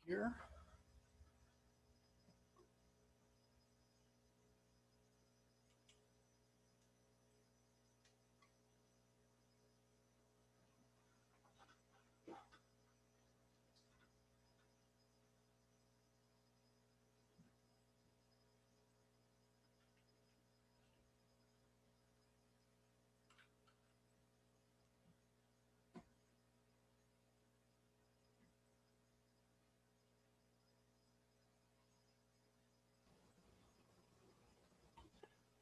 here.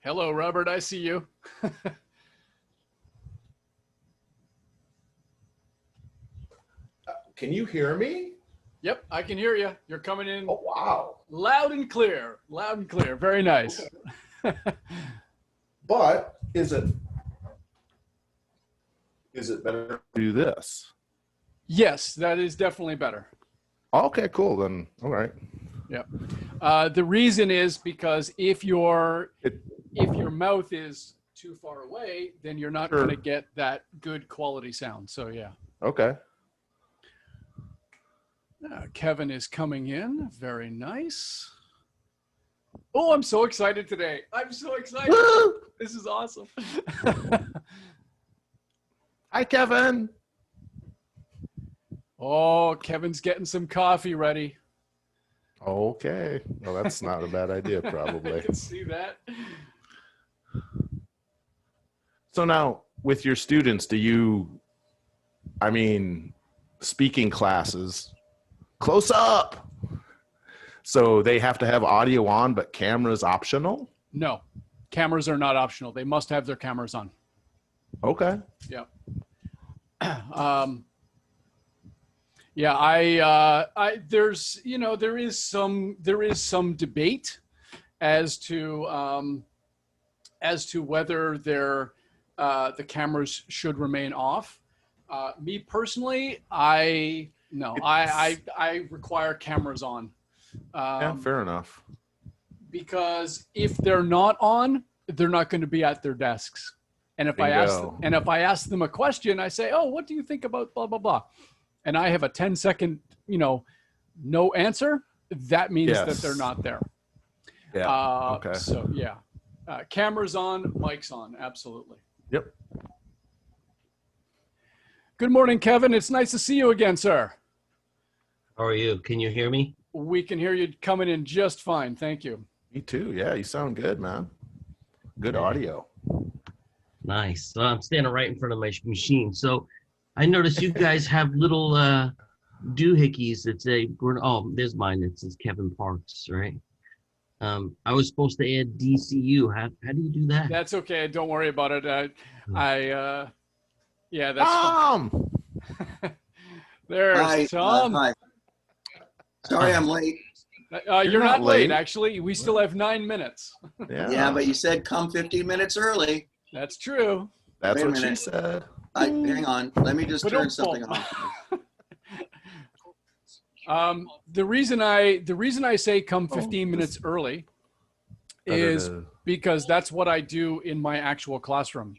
Hello, Robert. I see you. Can you hear me? Yep, I can hear you. You're coming in. Oh, wow. Loud and clear. Loud and clear. Very nice. Okay. But is it better to do this? Yes, that is definitely better. Okay, cool. Then, all right. Yep. The reason is because if your mouth is too far away, then you're not going to get that good quality sound. So yeah. Okay. Kevin is coming in. Very nice. Oh, I'm so excited today. I'm so excited. This is awesome. Hi, Kevin. Oh, Kevin's getting some coffee ready. Okay. Well, that's not a bad idea, probably. I can see that. So now, with your students, speaking classes, close up. So they have to have audio on, but cameras optional? No, cameras are not optional. They must have their cameras on. Okay. Yeah. Yeah, there is some debate as to whether the cameras should remain off. Me personally, I require cameras on. Yeah, fair enough. Because if they're not on, they're not going to be at their desks. And if I ask them a question, I say, "Oh, what do you think about blah blah blah?" And I have a 10-second, no answer. That means that they're not there. Yeah. Okay. So yeah, cameras on, mics on, absolutely. Yep. Good morning, Kevin. It's nice to see you again, sir. How are you? Can you hear me? We can hear you coming in just fine. Thank you. Me too. Yeah, you sound good, man. Good audio. Nice. So I'm standing right in front of my machine. So I noticed you guys have little doohickeys that say, oh, there's mine. It says Kevin Parks, right? I was supposed to add DCU. How do you do that? That's okay. Don't worry about it. Yeah, that's Tom! There's Tom. Hi. Sorry I'm late. You're not late, actually. We still have 9 minutes. Yeah, but you said come 15 minutes early. That's true. That's what she said. Hang on. Let me just turn something on. The reason I say come 15 minutes early is because that's what I do in my actual classroom.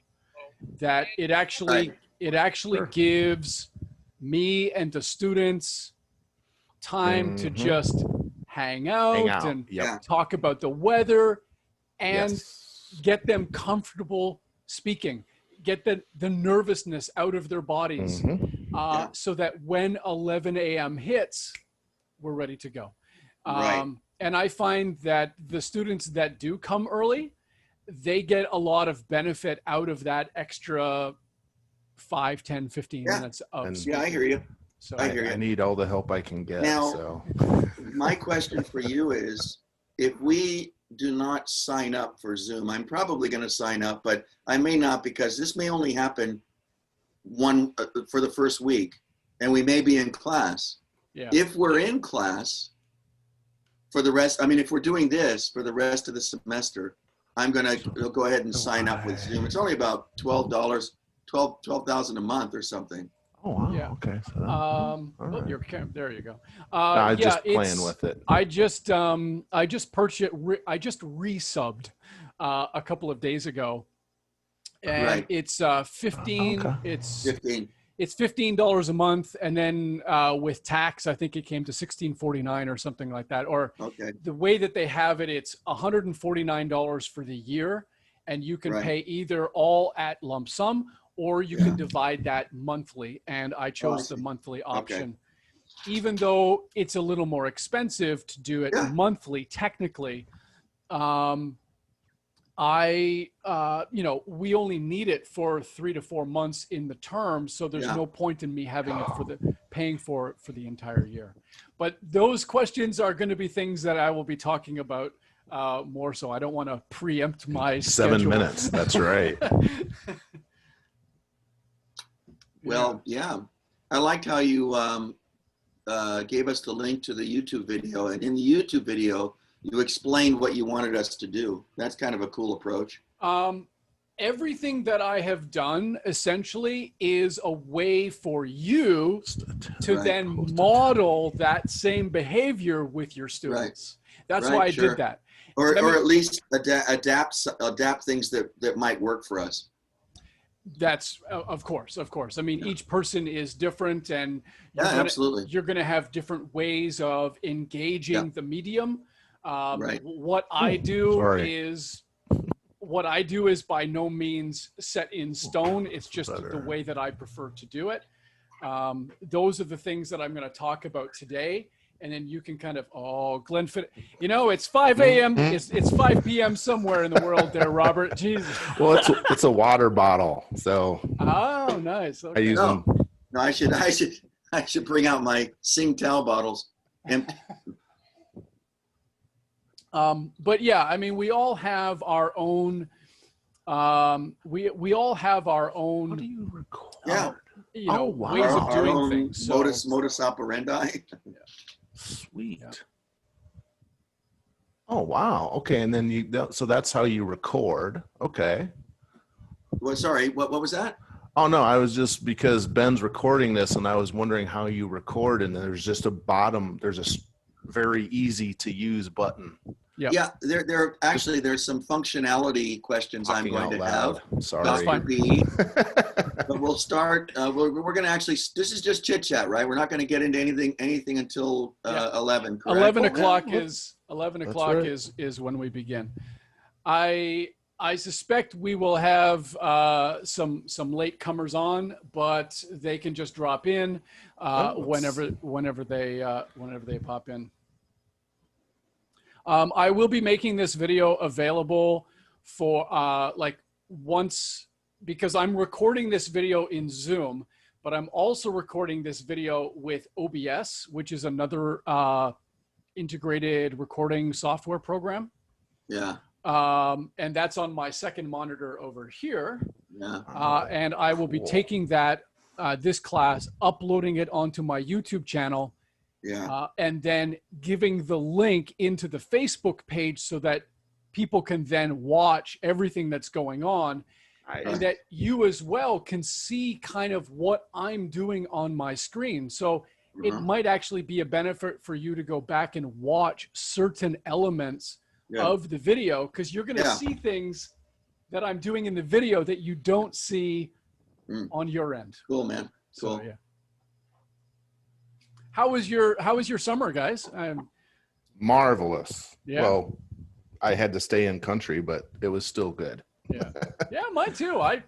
That it actually gives me and the students time to just hang out and talk about the weather and get them comfortable speaking, get the nervousness out of their bodies so that when 11 a.m. hits, we're ready to go. And I find that the students that do come early, they get a lot of benefit out of that extra 5, 10, 15 minutes of speaking. Yeah, I hear you. So I need all the help I can get. Now, my question for you is, if we do not sign up for Zoom, I'm probably going to sign up, but I may not, because this may only happen for the first week, and we may be in class. Yeah. If we're in class for the rest, if we're doing this for the rest of the semester, I'm going to go ahead and sign up with Zoom. It's only about $12, $12,000 a month or something. Oh, wow. Yeah. Okay. So right. There you go. I'm just playing with it. I just resubbed a couple of days ago, and it's 15. It's it's $15 a month, and then with tax, I think it came to $16.49 or something like that. Or Okay. the way that they have it, it's $149 for the year, and you can pay either all at lump sum, or you can divide that monthly. And I chose the monthly option, even though it's a little more expensive to do it monthly. Technically, we only need it for 3 to 4 months in the term, so there's no point in me having it paying for it for the entire year. But those questions are going to be things that I will be talking about more, so I don't want to preempt my 7 schedule. minutes. That's right. Well, I liked how you gave us the link to the YouTube video, and in the YouTube video, you explained what you wanted us to do. That's kind of a cool approach. Everything that I have done essentially is a way for you to then model that same behavior with your students. That's why I did that. Or at least adapt things that might work for us. That's of course. I mean, each person is different, and absolutely. You're going to have different ways of engaging the medium. What I do is by no means set in stone. It's just the way that I prefer to do it. Those are the things that I'm going to talk about today. And then you can kind of, Glenn, it's 5 a.m. It's 5 p.m. somewhere in the world there, Robert. Jesus. Well, it's a water bottle. So. Oh, nice. Okay. I use them. No, I should bring out my Singtel bottles. But yeah, I mean, we all have our own. We all have our own. How do you record? Ways of doing things. So, modus operandi. Sweet. Yeah. Oh wow. Okay, and then so that's how you record. Okay. Well, sorry. What was that? Oh no, I was just because Ben's recording this, and I was wondering how you record. And there's just there's a very easy to use button. Yep. Yeah, there's some functionality questions I'm going to have. Sorry. That's fine. But we'll start. We're going to actually. This is just chit chat, right? We're not going to get into anything until 11. Correct? 11 o'clock is when we begin. I suspect we will have some late comers on, but they can just drop in whenever they pop in. I will be making this video available for once, because I'm recording this video in Zoom, but I'm also recording this video with OBS, which is another integrated recording software program. Yeah. And that's on my second monitor over here. Yeah. And I will be taking this class, uploading it onto my YouTube channel. Yeah. And then giving the link into the Facebook page so that people can then watch everything that's going on, and that you as well can see kind of what I'm doing on my screen. So it might actually be a benefit for you to go back and watch certain elements of the video, because you're going to see things that I'm doing in the video that you don't see on your end. Cool, man. Cool. So, yeah. How was your summer, guys? Marvelous. Yeah. Well, I had to stay in country, but it was still good. Yeah. Yeah, mine too. I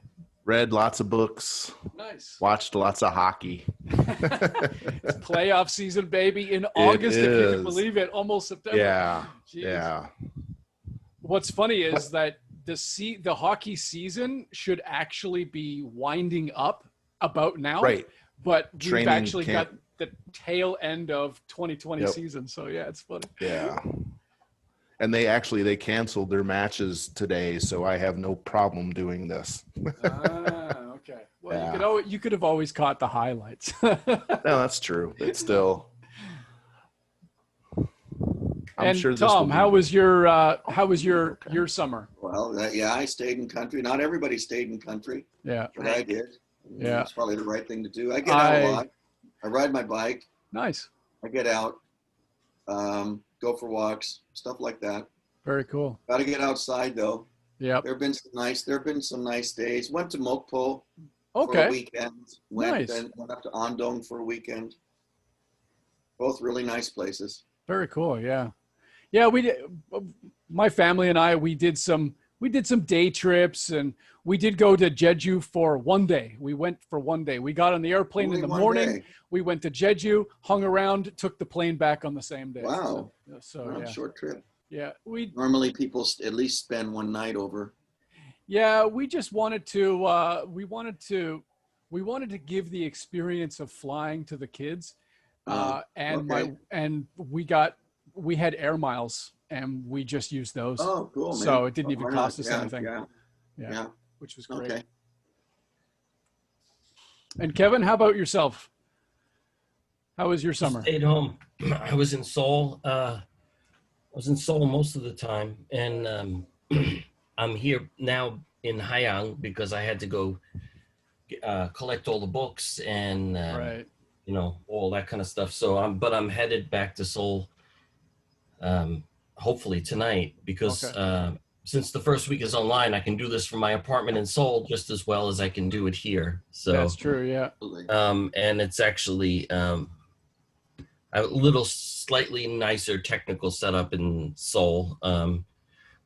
read lots of books. Nice. Watched lots of hockey. It's playoff season, baby, in August, if you can believe it. Almost September. Yeah. Jeez. Yeah. What's funny is that the hockey season should actually be winding up about now. Right. But we've actually got the tail end of 2020 season. So yeah, it's funny. Yeah. And they canceled their matches today, so I have no problem doing this. Okay. Well, you could have always caught the highlights. No, that's true. But still. I'm sure Tom, how was your summer? Well, I stayed in country. Not everybody stayed in country. Yeah. But I did. Yeah. It's probably the right thing to do. I get out a lot. I ride my bike. Nice. I get out, go for walks, stuff like that. Very cool. Got to get outside though. Yeah. There have been some nice days. Went to Mokpo for a Okay. weekend. Nice. Went up to Andong for a weekend. Both really nice places. Very cool. Yeah. Yeah. We did, my family and I, we did some day trips, and we did go to Jeju for one day. We went for one day. We got on the airplane Only in the one morning. day. We went to Jeju, hung around, took the plane back on the same day. Wow. So Well, yeah. short trip. Yeah. Normally people at least spend one night over. Yeah, we just wanted to we wanted to give the experience of flying to the kids. And okay. we had air miles, and we just used those. Oh, cool, man. So it didn't even Why cost not? us anything. Yeah. Which was great. Okay. And Kevin, how about yourself? How was your summer? Stayed home. I was in Seoul. Most of the time, and I'm here now in Hayang because I had to go collect all the books and Right. you know, all that kind of stuff. So I'm headed back to Seoul hopefully tonight because since the first week is online, I can do this from my apartment in Seoul just as well as I can do it here. So That's true. Yeah. and it's actually a little slightly nicer technical setup in Seoul.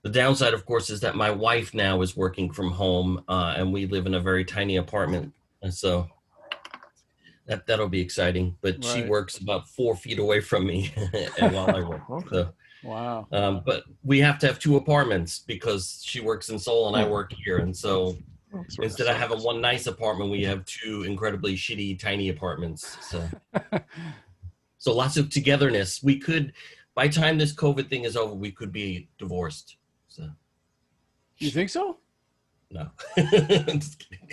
The downside, of course, is that my wife now is working from home, and we live in a very tiny apartment, and so that'll be exciting. But she Right. works about 4 feet away from me, and while I work. So, Wow. but we have to have 2 apartments because she works in Seoul and I work here, and so instead of having one nice apartment, we have 2 incredibly shitty tiny apartments. So lots of togetherness. We could, by the time this COVID thing is over, we could be divorced. So You think so? no. Just kidding.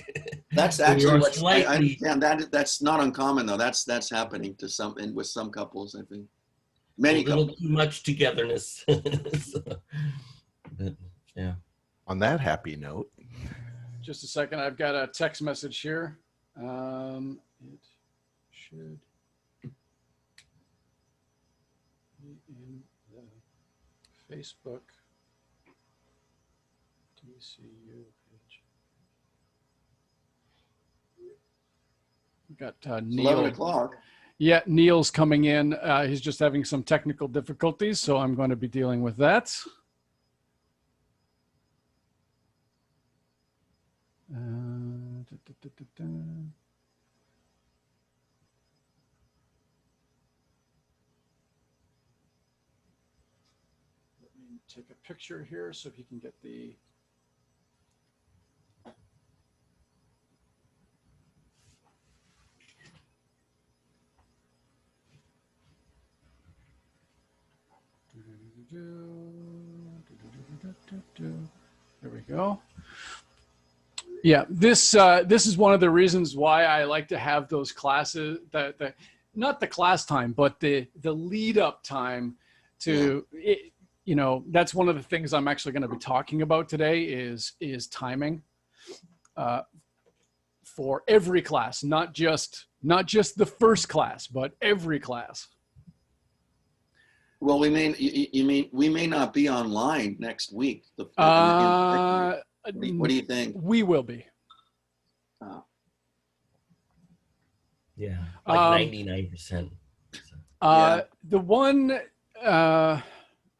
That's actually are what I slightly- understand. That's not uncommon though. That's happening to with some couples, I think. A Many little couples. too much togetherness. But, yeah. On that happy note, Just a second. I've got a text message here. It should be in the Facebook DCU page. We've got 11 Neil. o'clock. Yeah, Neil's coming in. He's just having some technical difficulties, so I'm going to be dealing with that. Let me take a picture here so he can get the. There we go. Yeah, this is one of the reasons why I like to have those classes, not the class time, but the lead up time to it, you know, that's one of the things I'm actually going to be talking about today is timing for every class, not just the first class, but every class. Well, you mean we may not be online next week. What do you think? We will be. Yeah. Like 99%. The one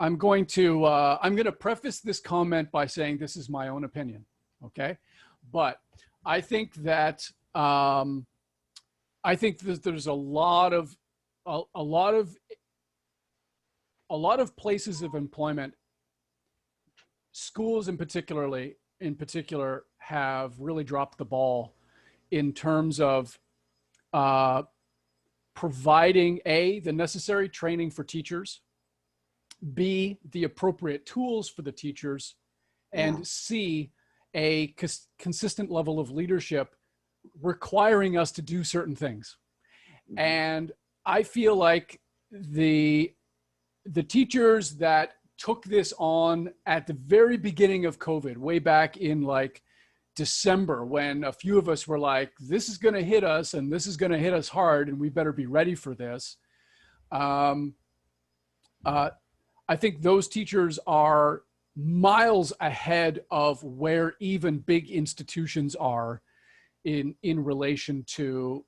I'm going to preface this comment by saying this is my own opinion, okay? But I think that there's a lot of places of employment, schools in particular have really dropped the ball in terms of providing the necessary training for teachers, B, the appropriate tools for the teachers, and C, a consistent level of leadership requiring us to do certain things. And I feel like the teachers that took this on at the very beginning of COVID, way back in like December, when a few of us were like, this is going to hit us and this is going to hit us hard and we better be ready for this. I think those teachers are miles ahead of where even big institutions are in relation to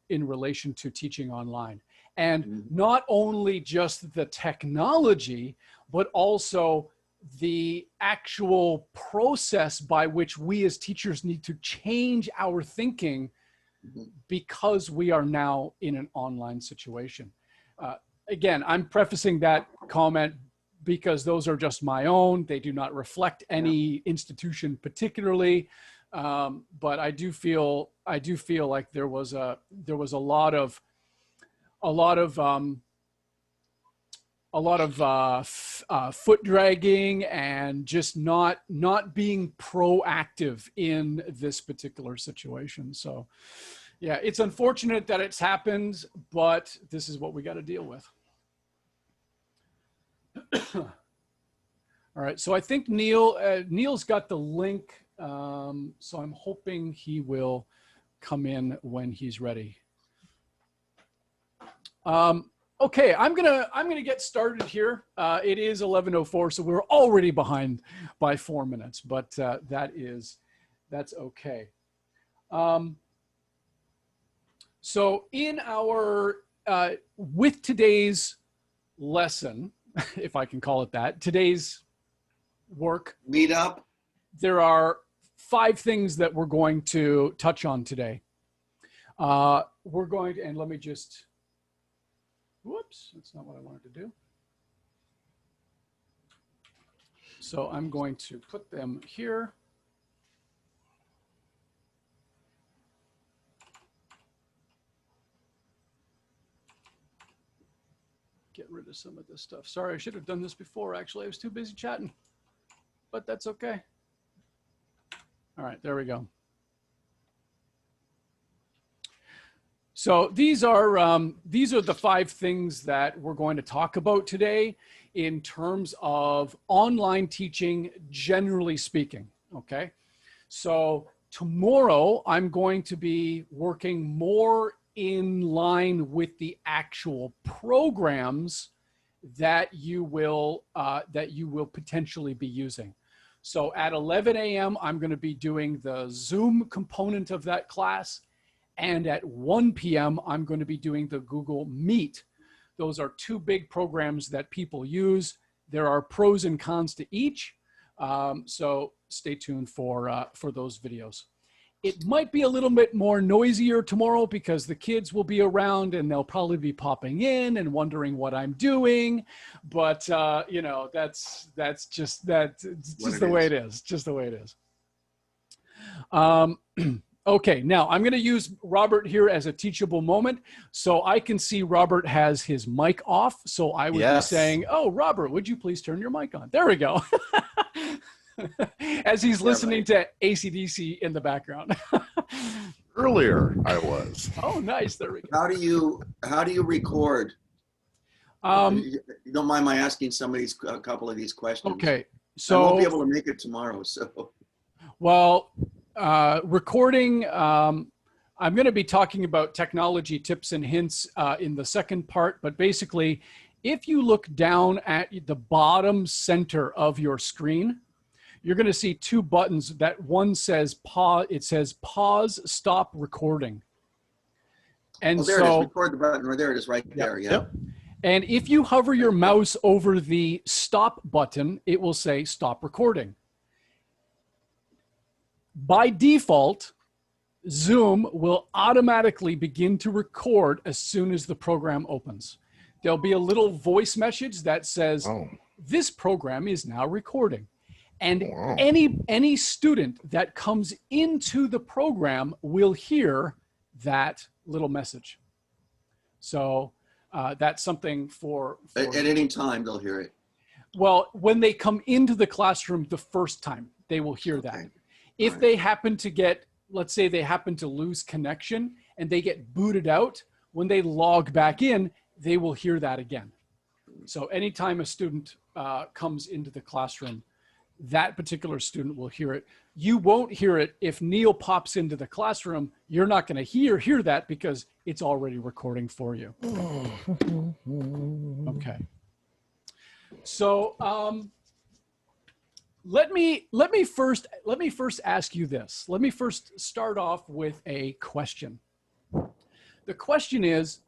teaching online. And not only just the technology, but also the actual process by which we as teachers need to change our thinking because we are now in an online situation. Again, I'm prefacing that comment because those are just my own. They do not reflect any institution particularly. But I do feel like there was a lot of foot dragging and just not being proactive in this particular situation. So yeah, it's unfortunate that it's happened, but this is what we got to deal with. All right, so I think Neil's got the link, so I'm hoping he will come in when he's ready. Okay, I'm gonna get started here. It is 11:04, so we're already behind by 4 minutes, but that's okay. So in our with today's lesson, if I can call it that, today's work meetup, there are 5 things that we're going to touch on today. We're going to, and let me just. Whoops, that's not what I wanted to do. So I'm going to put them here. Get rid of some of this stuff. Sorry, I should have done this before. Actually, I was too busy chatting, but that's okay. All right, there we go. So these are the 5 things that we're going to talk about today in terms of online teaching, generally speaking, okay? So tomorrow I'm going to be working more in line with the actual programs that you will potentially be using. So at 11 a.m. I'm going to be doing the Zoom component of that class. And at 1 p.m., I'm going to be doing the Google Meet. Those are 2 big programs that people use. There are pros and cons to each. So stay tuned for those videos. It might be a little bit more noisier tomorrow because the kids will be around and they'll probably be popping in and wondering what I'm doing. But, you know, that's just the way it is. Just the way it is. Okay, now I'm going to use Robert here as a teachable moment. So I can see Robert has his mic off. So I would be saying, oh, Robert, would you please turn your mic on? There we go. As he's listening to AC/DC in the background. Earlier I was. Oh, nice. There we go. How do you record? You don't mind my asking a couple of these questions? Okay. So I won't be able to make it tomorrow. So well, recording, I'm going to be talking about technology tips and hints in the second part, but basically, if you look down at the bottom center of your screen, you're going to see 2 buttons. That one says pause. It says pause, stop recording. And there it is. Record the button. Or there it is, right there. Yeah. Yep. And if you hover your mouse over the stop button, it will say stop recording. By default, Zoom will automatically begin to record as soon as the program opens. There'll be a little voice message that says, this program is now recording. And any student that comes into the program will hear that little message. So that's something for at any time they'll hear it. Well, when they come into the classroom the first time, they will hear that. If they happen to get, let's say they happen to lose connection and they get booted out, when they log back in, they will hear that again. So anytime a student comes into the classroom, that particular student will hear it. You won't hear it if Neil pops into the classroom. You're not going to hear that because it's already recording for you. Okay. So let me first ask you this. Let me first start off with a question. The question is,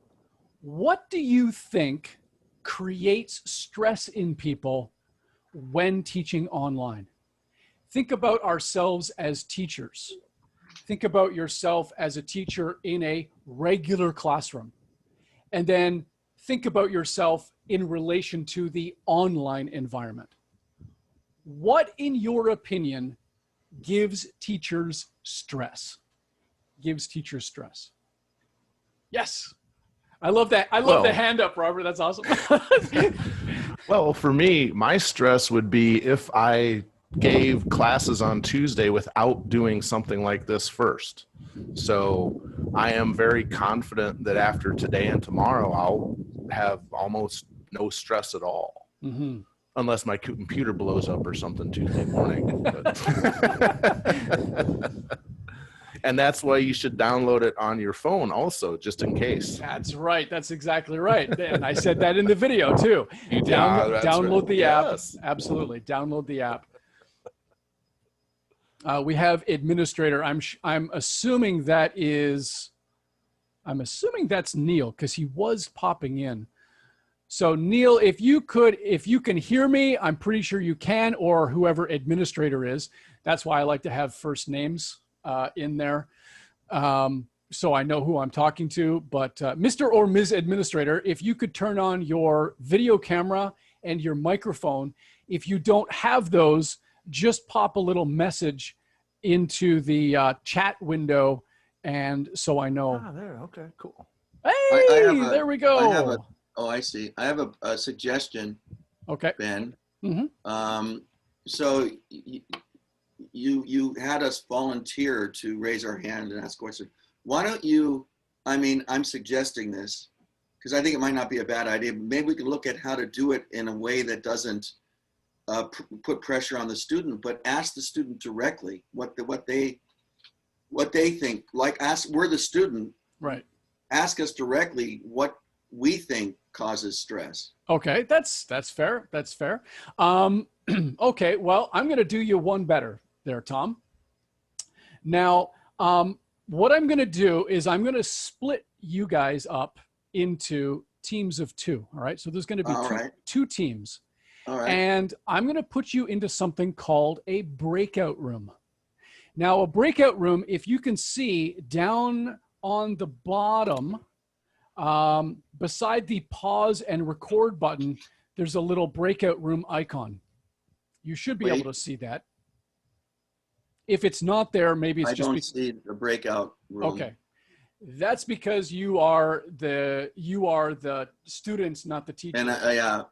what do you think creates stress in people when teaching online? Think about ourselves as teachers. Think about yourself as a teacher in a regular classroom. And then think about yourself in relation to the online environment. What, in your opinion, gives teachers stress? Gives teachers stress? Yes. I love that. I love the hand up, Robert. That's awesome. Well, for me, my stress would be if I gave classes on Tuesday without doing something like this first. So I am very confident that after today and tomorrow, I'll have almost no stress at all. Mm-hmm. Unless my computer blows up or something Tuesday morning. And that's why you should download it on your phone also, just in case. That's right. That's exactly right. And I said that in the video too. Download the app. Yes. Absolutely. Download the app. We have administrator. I'm assuming that's Neil, because he was popping in. So Neil, if you can hear me, I'm pretty sure you can, or whoever administrator is. That's why I like to have first names in there, so I know who I'm talking to. But Mr. or Ms. Administrator, if you could turn on your video camera and your microphone. If you don't have those, just pop a little message into the chat window, and so I know. Ah, there. Okay, cool. Hey, there we go. I see. I have a suggestion. Okay, Ben. Mm-hmm. So you had us volunteer to raise our hand and ask questions. Why don't you? I mean, I'm suggesting this because I think it might not be a bad idea. Maybe we can look at how to do it in a way that doesn't put pressure on the student, but ask the student directly what they think. Like, we're the student, right? Ask us directly what we think causes stress. Okay, that's fair. That's fair. Okay, well, I'm going to do you one better there, Tom. Now, what I'm going to do is I'm going to split you guys up into teams of two. All right, so there's going to be two teams. All right. And I'm going to put you into something called a breakout room. Now, a breakout room, if you can see down on the bottom, beside the pause and record button, there's a little breakout room icon. You should be able to see that. If it's not there, maybe it's I don't see the breakout room. Okay. That's because you are the students, not the teacher. And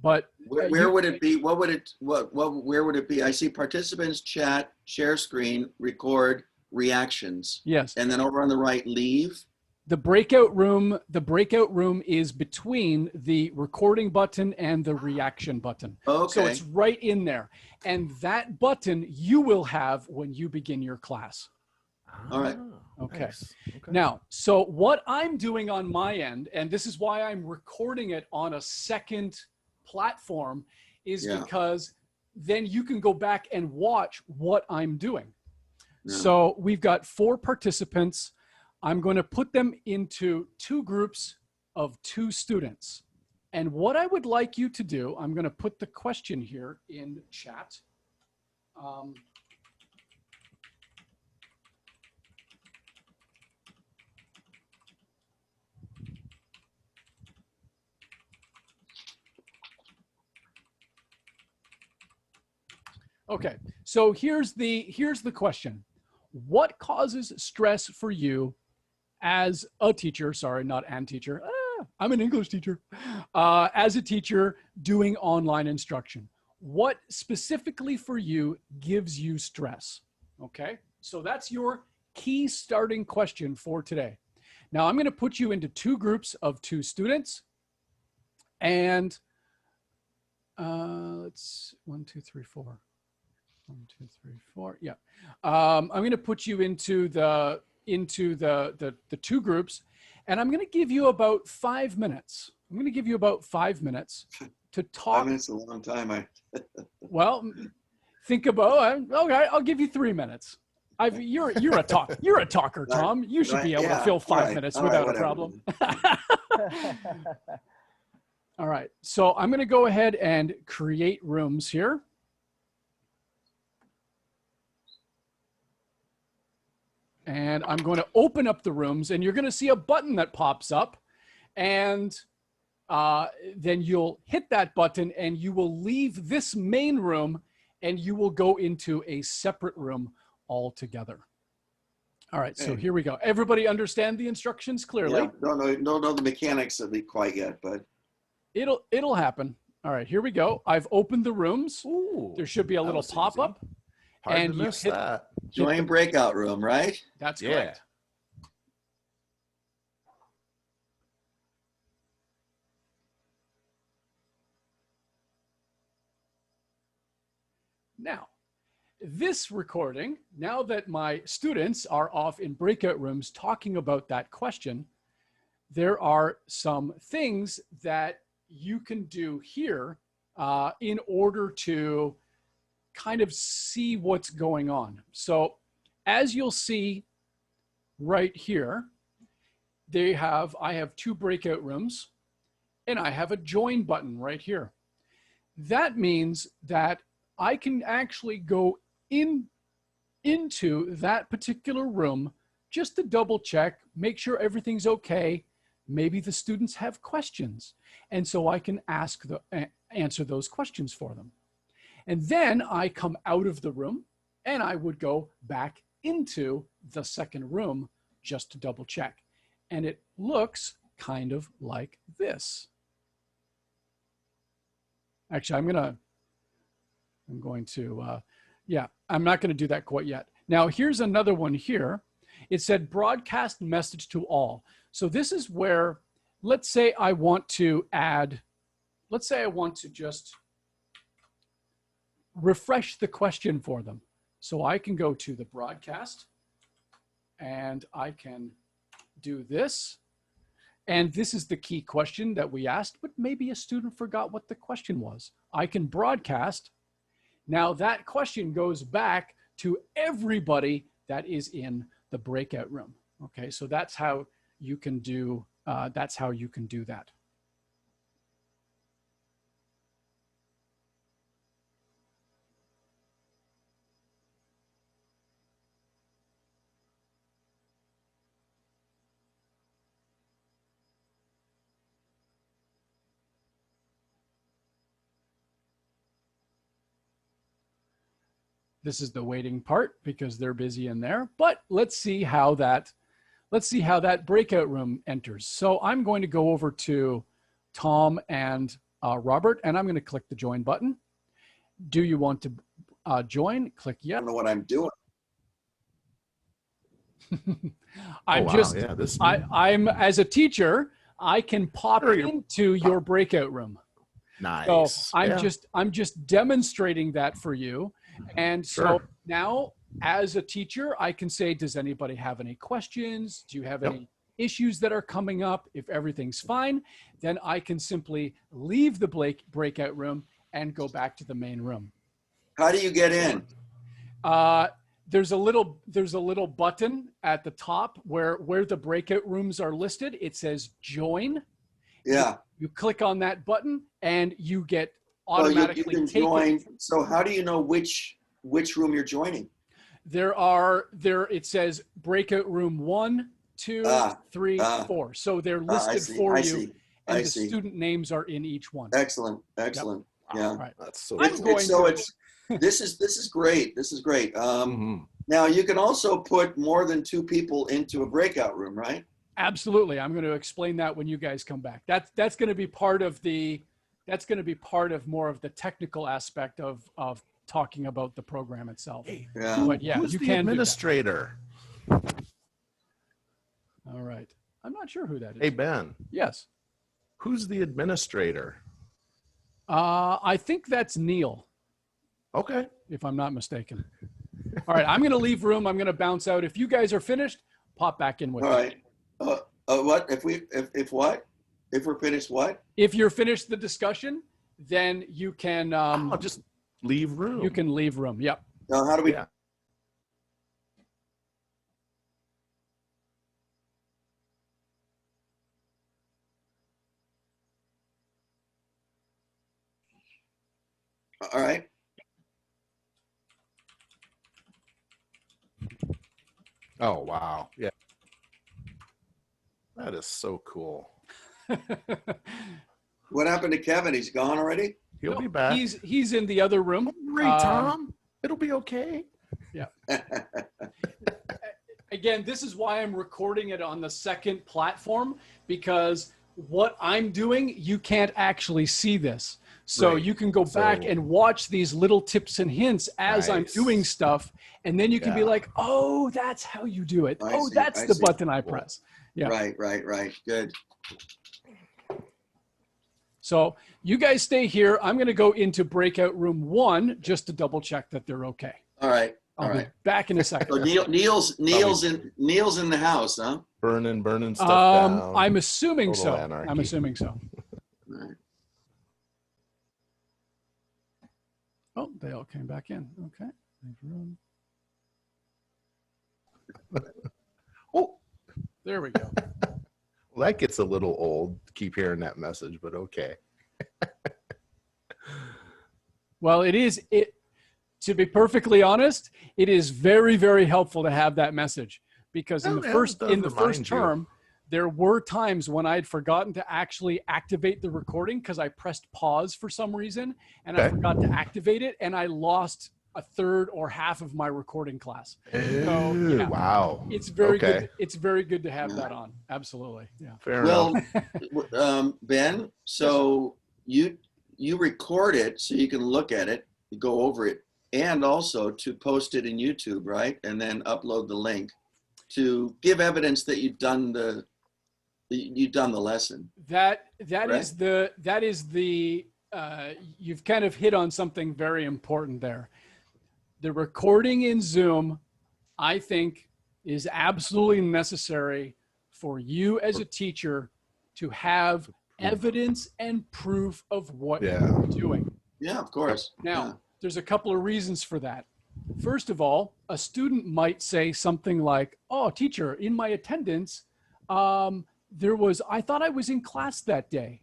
but where would it be? Where would it be? I see participants, chat, share screen, record, reactions. Yes. And then over on the right, leave. The breakout room is between the recording button and the reaction button. Okay. So it's right in there. And that button you will have when you begin your class. All right. Okay. Nice. Okay. Now, so what I'm doing on my end, and this is why I'm recording it on a second platform, is because then you can go back and watch what I'm doing. Yeah. So we've got 4 participants. I'm going to put them into 2 groups of 2 students. And what I would like you to do, I'm going to put the question here in chat. Okay, so here's the question. What causes stress for you as a teacher? Sorry, not an teacher. I'm an English teacher. As a teacher doing online instruction, what specifically for you gives you stress? Okay, so that's your key starting question for today. Now I'm going to put you into 2 groups of 2 students, and let's 1, 2, 3, 4. 1, 2, 3, 4. Yeah. I'm going to put you into the 2 groups, and I'm going to give you about 5 minutes. I'm going to give you about 5 minutes to talk. 5 minutes is a long time. Well, think about. Okay, I'll give you 3 minutes. You're a talker, Tom. You should be able to fill 5 minutes without a problem. All right, so I'm going to go ahead and create rooms here. And I'm going to open up the rooms, and you're going to see a button that pops up, and then you'll hit that button, and you will leave this main room, and you will go into a separate room altogether. All right, so here we go. Everybody understand the instructions clearly? Yeah, don't know the mechanics of it quite yet, but it'll happen. All right, here we go. I've opened the rooms. Ooh, there should be a little pop-up. Hard and to miss hit that. join breakout room, right? That's correct. Now, this recording, now that my students are off in breakout rooms talking about that question, there are some things that you can do here in order to kind of see what's going on. So as you'll see right here, I have 2 breakout rooms, and I have a join button right here. That means that I can actually go into that particular room just to double check, make sure everything's okay. Maybe the students have questions, and so I can answer those questions for them. And then I come out of the room, and I would go back into the second room just to double check. And it looks kind of like this. Actually, I'm not going to do that quite yet. Now, here's another one here. It said broadcast message to all. So this is where, let's say I want to just refresh the question for them. So I can go to the broadcast, and I can do this. And this is the key question that we asked, but maybe a student forgot what the question was. I can broadcast. Now that question goes back to everybody that is in the breakout room. Okay, so that's how you can do that. This is the waiting part because they're busy in there, but let's see how that breakout room enters. So I'm going to go over to Tom and Robert, and I'm going to click the join button. Do you want to join? Click yes. I don't know what I'm doing. I'm as a teacher, I can pop into your breakout room. Nice. So I'm just demonstrating that for you. And so now as a teacher, I can say, does anybody have any questions? Do you have any issues that are coming up? If everything's fine, then I can simply leave the breakout room and go back to the main room. How do you get in? There's a little button at the top where the breakout rooms are listed. It says join. Yeah. You click on that button and you get automatically you can join. So how do you know which room you're joining? It says breakout room 1, 2, 3, 4. So they're listed for you, and the student names are in each one. Excellent. Yep. Yeah. All right. That's so This is great. This is great. Now you can also put more than 2 people into a breakout room, right? Absolutely. I'm going to explain that when you guys come back. That's going to be part of more of the technical aspect of talking about the program itself. Yeah. But yeah, Who's you the can administrator? All right. I'm not sure who that is. Hey, Ben. Yes. Who's the administrator? I think that's Neil. Okay. If I'm not mistaken. All right. I'm going to leave room. I'm going to bounce out. If you guys are finished, pop back in with me. All right. What? If what? If we're finished what? If you're finished the discussion, then you can leave room. You can leave room. Yep. Now, how do we? Yeah. All right. Oh, wow. Yeah. That is so cool. What happened to Kevin? He's gone already? He'll No, be back. He's in the other room. Don't worry, Tom. It'll be okay. Yeah. Again, this is why I'm recording it on the second platform, because what I'm doing, you can't actually see this. So Right. you can go back and watch these little tips and hints as I'm Nice. doing stuff. And then you can be Yeah. like, oh, that's how you do it. I Oh, see, that's I the see. button I Cool. press. Yeah. Right. Good. So you guys stay here. I'm going to go into breakout room 1 just to double check that they're okay. All right. I'll All be right. back in a So second. Neil's in the house, huh? Burning stuff down. I'm assuming Total so. anarchy. I'm assuming so. All right. Oh, they all came back in. Okay. Leave room. Oh, There we go. well, that gets a little old. Keep hearing that message, but okay. Well, to be perfectly honest, it is very, very helpful to have that message, because in Well, the yeah, first it does remind you. term, there were times when I'd forgotten to actually activate the recording because I pressed pause for some reason and I Okay. forgot to activate it, and I lost a third or half of my recording class. Ooh, yeah. wow. It's very Okay. good. It's very good to have Yeah. that on. Absolutely. Yeah. Fair Well, enough. Ben, so you record it so you can look at it, go over it, and also to post it in YouTube, right? And then upload the link to give evidence that you've done the lesson. That Right. is the you've kind of hit on something very important there. The recording in Zoom, I think, is absolutely necessary for you as a teacher to have evidence and proof of what Yeah. you're doing. Yeah, of course. Now, there's a couple of reasons for that. First of all, a student might say something like, "Oh, teacher, in my attendance, I thought I was in class that day."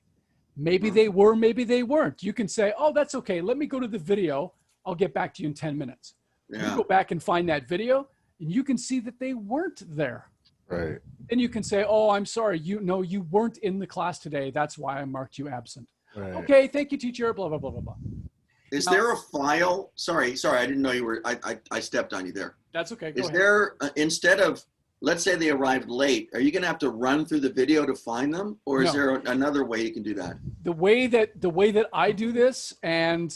Maybe they were, maybe they weren't. You can say, "Oh, that's okay. Let me go to the video. I'll get back to you in 10 minutes." Yeah. You go back and find that video, and you can see that they weren't there. Right. Then you can say, "Oh, I'm sorry. You weren't in the class today. That's why I marked you absent." Right. Okay, thank you, teacher. Blah blah blah blah blah. Is there a file? Sorry, I didn't know you were. I stepped on you there. That's okay. Go Is ahead. there instead of, let's say they arrived late, are you going to have to run through the video to find them, or is No. there another way you can do that? The way that I do this, and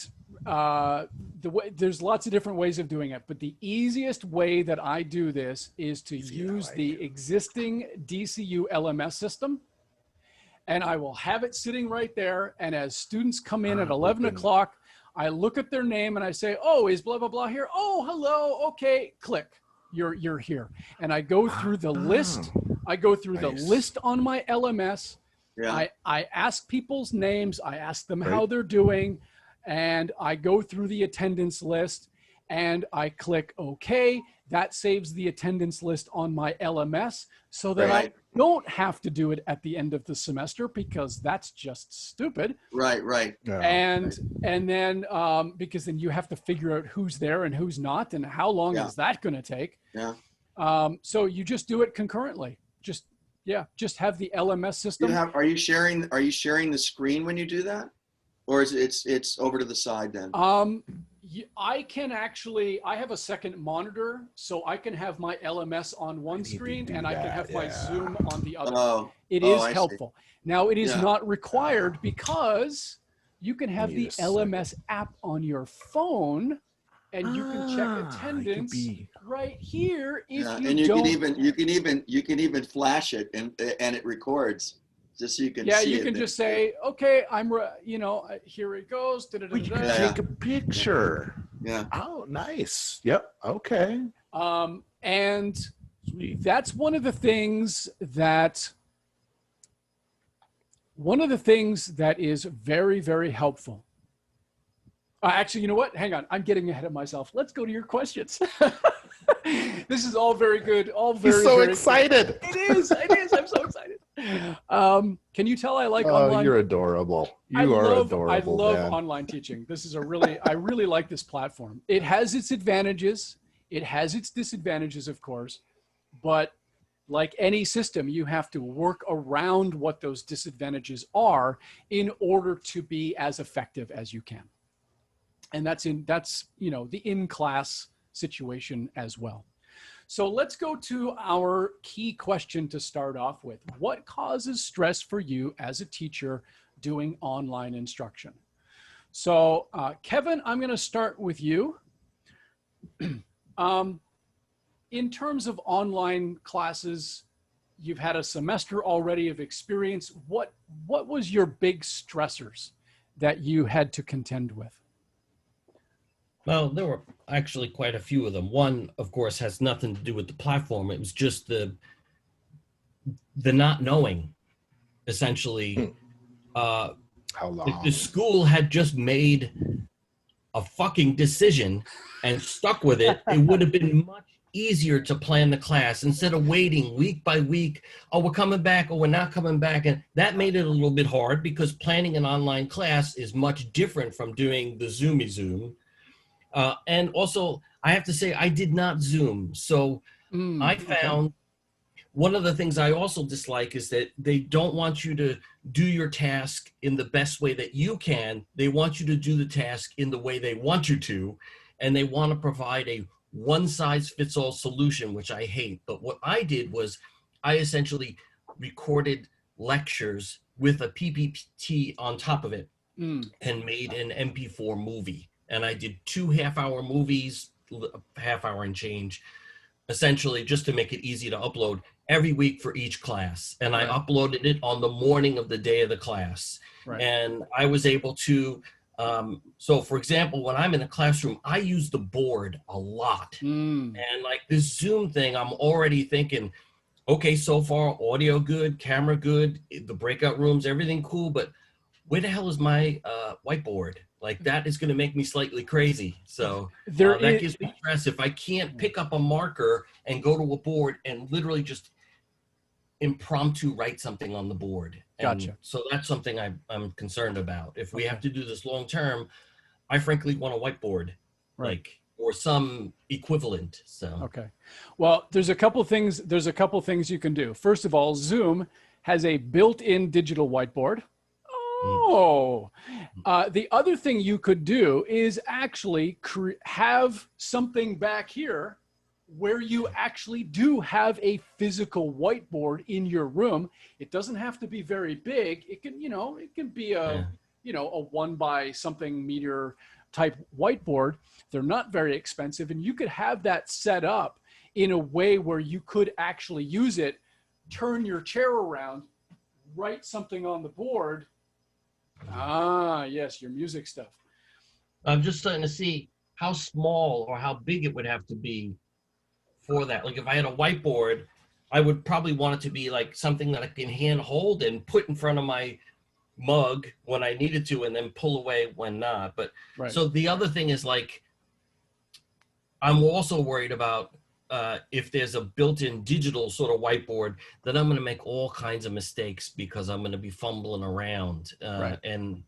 there's lots of different ways of doing it, but the easiest way that I do this is to use the existing DCU LMS system, and I will have it sitting right there. And as students come in at 11 o'clock, I look at their name and I say, "Oh, is blah blah blah here? Oh, hello. Okay, click. You're here." And I go through the list. I go through the Nice. list on my LMS. Yeah. I ask people's names. I ask them Right. how they're doing, and I go through the attendance list, and I click OK. That saves the attendance list on my LMS so that Right. I don't have to do it at the end of the semester, because that's just stupid. Right. Yeah. And then because then you have to figure out who's there and who's not, and how long Yeah. is that going to take? Yeah. So you just do it concurrently. Just have the LMS system. Are you sharing the screen when you do that, or is it's over to the side then? I can actually, I have a second monitor, so I can have my LMS on one need to screen do and I can that, have my yeah. Zoom on the other. Oh, It oh, is I see. helpful. Now, it is Yeah. not required, because you can have Need the a second. LMS app on your phone, and you can check it could attendance be- right here if yeah. you And you don't. can even flash it and it records, just so you can Yeah, see you it. can just say, "Okay, here it goes." We can da-da-da-da-da. take a picture. Yeah. Oh, nice. Yep. Okay. And Sweet. that's one of the things that is very, very helpful Actually, you know what? Hang on. I'm getting ahead of myself. Let's go to your questions. This is all very good. All very, He's so very excited. Good. It is. It is. I'm so excited. Can you tell I like online? You're adorable. You are adorable. I love man. online teaching. This is I really like this platform. It has its advantages. It has its disadvantages, of course. But like any system, you have to work around what those disadvantages are in order to be as effective as you can. And that's the in-class situation as well. So let's go to our key question to start off with. What causes stress for you as a teacher doing online instruction? So Kevin, I'm going to start with you. In terms of online classes, you've had a semester already of experience. What was your big stressors that you had to contend with? Well, there were actually quite a few of them. One, of course, has nothing to do with the platform. It was just the not knowing, essentially. How long? The school had just made a fucking decision and stuck with it. It would have been much easier to plan the class instead of waiting week by week. Oh, we're coming back, or we're not coming back. And that made it a little bit hard because planning an online class is much different from doing the Zoom. And also, I have to say, I did not Zoom. So I found one of the things I also dislike is that they don't want you to do your task in the best way that you can. They want you to do the task in the way they want you to. And they want to provide a one-size-fits-all solution, which I hate. But what I did was I essentially recorded lectures with a PPT on top of it and made an MP4 movie. And I did 2 half-hour movies, half-hour and change, essentially just to make it easy to upload every week for each class. And I uploaded it on the morning of the day of the class. Right. And I was able to, so for example, when I'm in a classroom, I use the board a lot. And like this Zoom thing, I'm already thinking, okay, so far, audio good, camera good, the breakout rooms, everything cool, but where the hell is my whiteboard? Like that is going to make me slightly crazy. So that gives me stress if I can't pick up a marker and go to a board and literally just impromptu write something on the board. And gotcha. So that's something I'm concerned about. If we have to do this long term, I frankly want a whiteboard, like or some equivalent. So okay, well, there's a couple things. There's a couple things you can do. First of all, Zoom has a built-in digital whiteboard. Oh, the other thing you could do is actually have something back here where you actually do have a physical whiteboard in your room. It doesn't have to be very big. It can, it can be a 1 by something meter type whiteboard. They're not very expensive, and you could have that set up in a way where you could actually use it, turn your chair around, write something on the board. Ah, yes, your music stuff. I'm just starting to see how small or how big it would have to be for that. Like if I had a whiteboard, I would probably want it to be like something that I can hand hold and put in front of my mug when I needed to and then pull away when not. But so the other thing is like, I'm also worried about if there's a built-in digital sort of whiteboard, then I'm going to make all kinds of mistakes because I'm going to be fumbling around and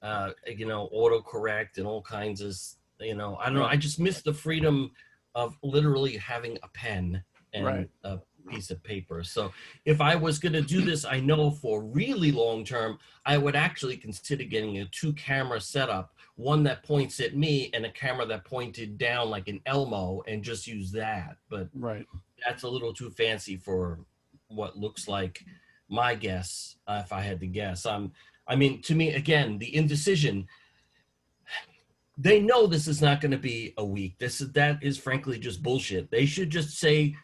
autocorrect and all kinds of, I don't know. I just miss the freedom of literally having a pen and a piece of paper. So if I was going to do this, I know for really long term, I would actually consider getting a 2-camera setup, one that points at me and a camera that pointed down like an Elmo, and just use that. But that's a little too fancy for what looks like my guess, if I had to guess. I mean, to me, again, the indecision, they know this is not going to be a week. That is frankly just bullshit. They should just say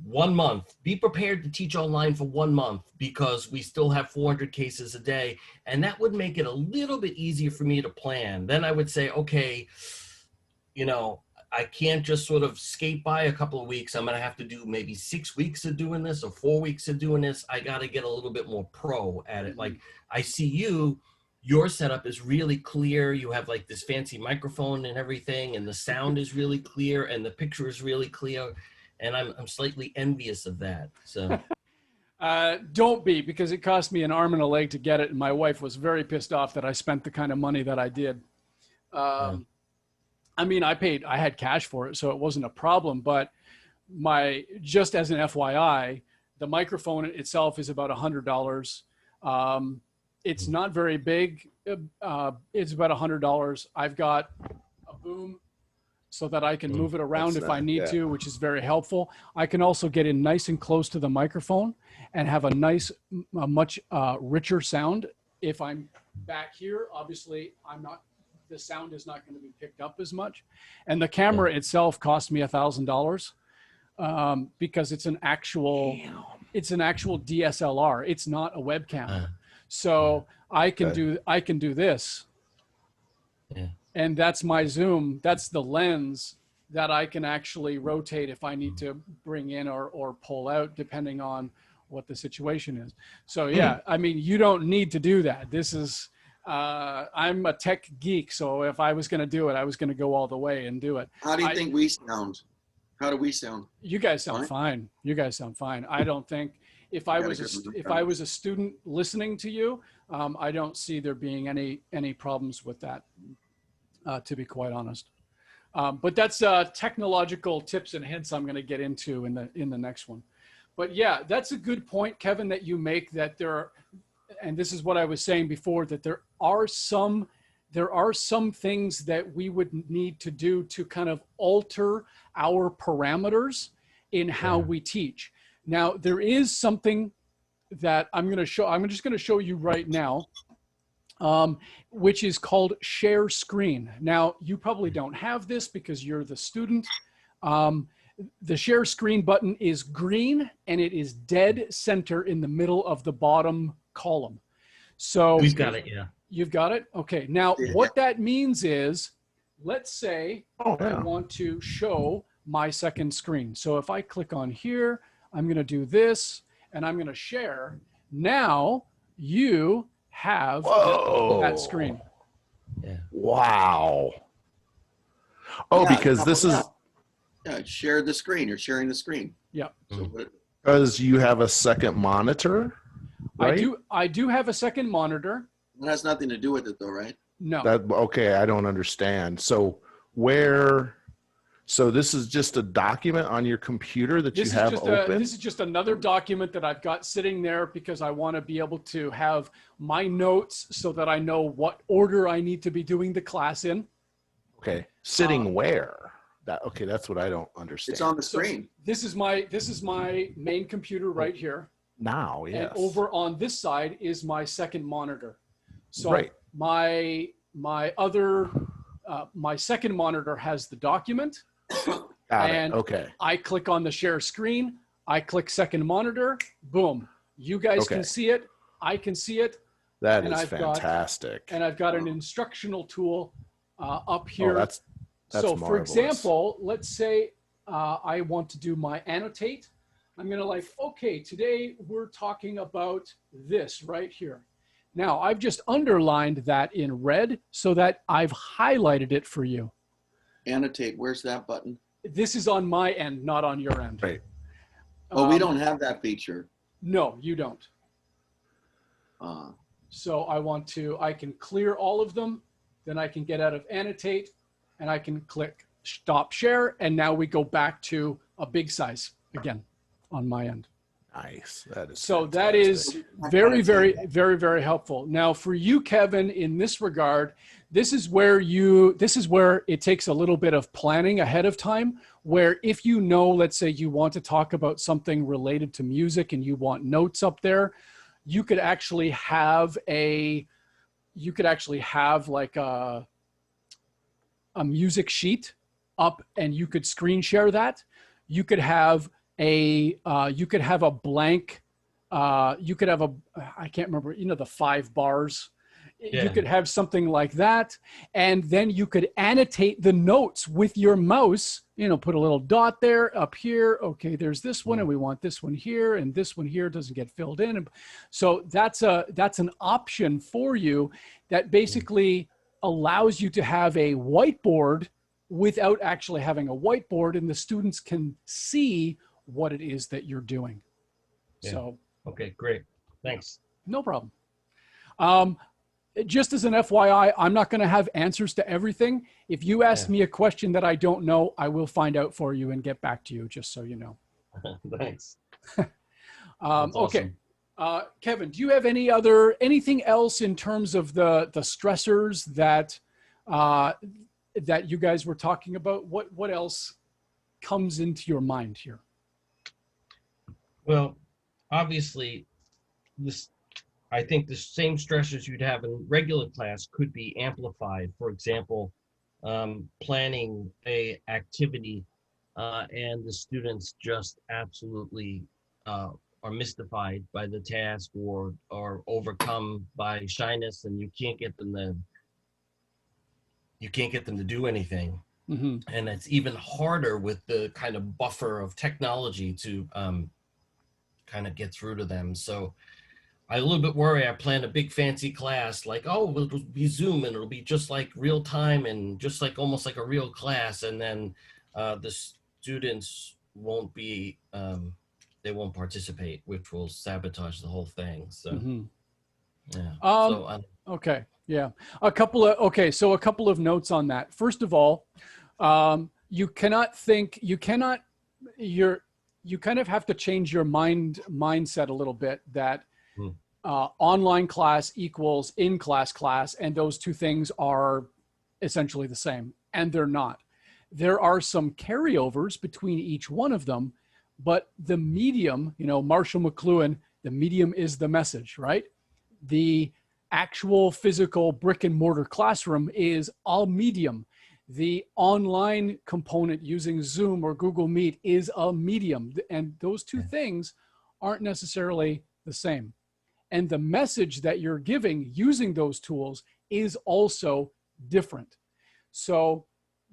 1 month. Be prepared to teach online for 1 month because we still have 400 cases a day. And that would make it a little bit easier for me to plan. Then I would say, okay, I can't just sort of skate by a couple of weeks. I'm going to have to do maybe 6 weeks of doing this or 4 weeks of doing this. I got to get a little bit more pro at it. Like I see you your setup is really clear. You have like this fancy microphone and everything, and the sound is really clear, and the picture is really clear. And I'm slightly envious of that. So don't be, because it cost me an arm and a leg to get it, and my wife was very pissed off that I spent the kind of money that I did. I mean, I had cash for it, so it wasn't a problem. But just as an FYI, the microphone itself is about $100. It's not very big. It's about $100. I've got a boom so that I can move it around if I need to, which is very helpful. I can also get in nice and close to the microphone and have a nice, much richer sound. If I'm back here, obviously the sound is not going to be picked up as much. And the camera itself cost me $1,000 because it's an actual DSLR. It's not a webcam. So I can do this. Yeah. And that's my zoom. That's the lens that I can actually rotate if I need to bring in or pull out, depending on what the situation is. So yeah, I mean, you don't need to do that. This is, I'm a tech geek. So if I was going to do it, I was going to go all the way and do it. How do you think we sound? How do we sound? You guys sound fine. You guys sound fine. I don't think if I was a student listening to you, I don't see there being any problems with that, to be quite honest. But that's technological tips and hints I'm going to get into in the next one. But yeah, that's a good point, Kevin, that you make, that there are, and this is what I was saying before, that there are some things that we would need to do to kind of alter our parameters in how we teach. Now, there is something that I'm just going to show you right now, which is called share screen. Now, you probably don't have this because you're the student. The share screen button is green and it is dead center in the middle of the bottom column. So we've got it. Yeah. You've got it. Okay. Now what that means is, let's say I want to show my second screen. So if I click on here, I'm going to do this and I'm going to share. Now you have that screen. Yeah. Wow. Oh, because this is share the screen. You're sharing the screen. Yeah. So because you have a second monitor, right? I do have a second monitor. That has nothing to do with it, though, right? No. Okay, I don't understand. So this is just a document on your computer that you have open? This is just another document that I've got sitting there because I want to be able to have my notes so that I know what order I need to be doing the class in. Okay. Sitting where? That's what I don't understand. It's on the screen. So this is my main computer right here. Now, yes. And over on this side is my second monitor. So my second monitor has the document. I click on the share screen. I click second monitor. Boom. You guys can see it. I can see it. That is fantastic. And I've got an instructional tool up here. Oh, that's so marvelous. for example, let's say I want to do my annotate. I'm going to okay, today we're talking about this right here. Now I've just underlined that in red so that I've highlighted it for you. Annotate, where's that button? This is on my end, not on your end. Right. Oh, we don't have that feature. No, you don't. So I can clear all of them, then I can get out of annotate and I can click stop share. And now we go back to a big size again on my end. Nice. That is so fantastic. That is very, very, very, very helpful. Now for you, Kevin, in this regard, this is where it takes a little bit of planning ahead of time, where if you know, let's say you want to talk about something related to music and you want notes up there, you could actually have like a music sheet up and you could screen share that. You could have a blank, I can't remember, the 5 bars. Yeah. You could have something like that. And then you could annotate the notes with your mouse put a little dot there up here. Okay, there's this one, and we want this one here, and this one here doesn't get filled in. And so that's an option for you that basically allows you to have a whiteboard without actually having a whiteboard, and the students can see what it is that you're doing. Yeah. So, okay, great. Thanks. No problem. Just as an FYI, I'm not going to have answers to everything. If you ask me a question that I don't know, I will find out for you and get back to you, just so you know. Thanks. Okay. Kevin, do you have anything else in terms of the stressors that that you guys were talking about? What else comes into your mind here? Well, obviously, I think the same stressors you'd have in regular class could be amplified. For example, planning a activity and the students just absolutely are mystified by the task or overcome by shyness, and you can't get them to do anything. Mm-hmm. And it's even harder with the kind of buffer of technology to kind of get through to them. So I a little bit worry. I planned a big fancy class, like, oh, it'll be Zoom and it'll be just like real time and just like almost like a real class. And then the students won't be, they won't participate, which will sabotage the whole thing. So, Mm-hmm. yeah. Okay. Yeah. A couple of notes on that. First of all, you kind of have to change your mindset a little bit that online class equals in-class class, and those two things are essentially the same, and they're not. There are some carryovers between each one of them, but the medium, Marshall McLuhan, the medium is the message, right? The actual physical brick and mortar classroom is a medium. The online component using Zoom or Google Meet is a medium, and those two things aren't necessarily the same. And the message that you're giving using those tools is also different. So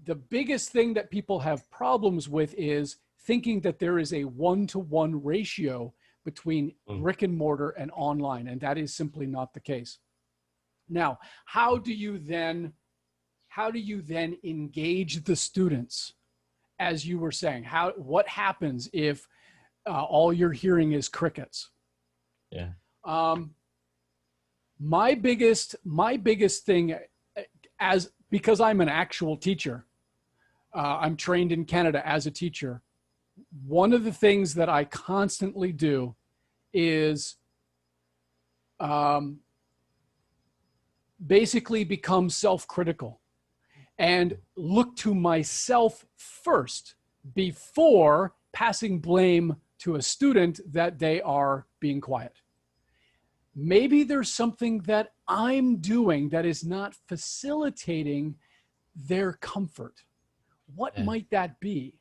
the biggest thing that people have problems with is thinking that there is a one-to-one ratio between brick and mortar and online, and that is simply not the case. Now, how do you then engage the students? As you were saying, what happens if all you're hearing is crickets? Yeah. My biggest thing, because I'm an actual teacher, I'm trained in Canada as a teacher. One of the things that I constantly do is basically become self-critical and look to myself first before passing blame to a student that they are being quiet. Maybe there's something that I'm doing that is not facilitating their comfort. What might that be?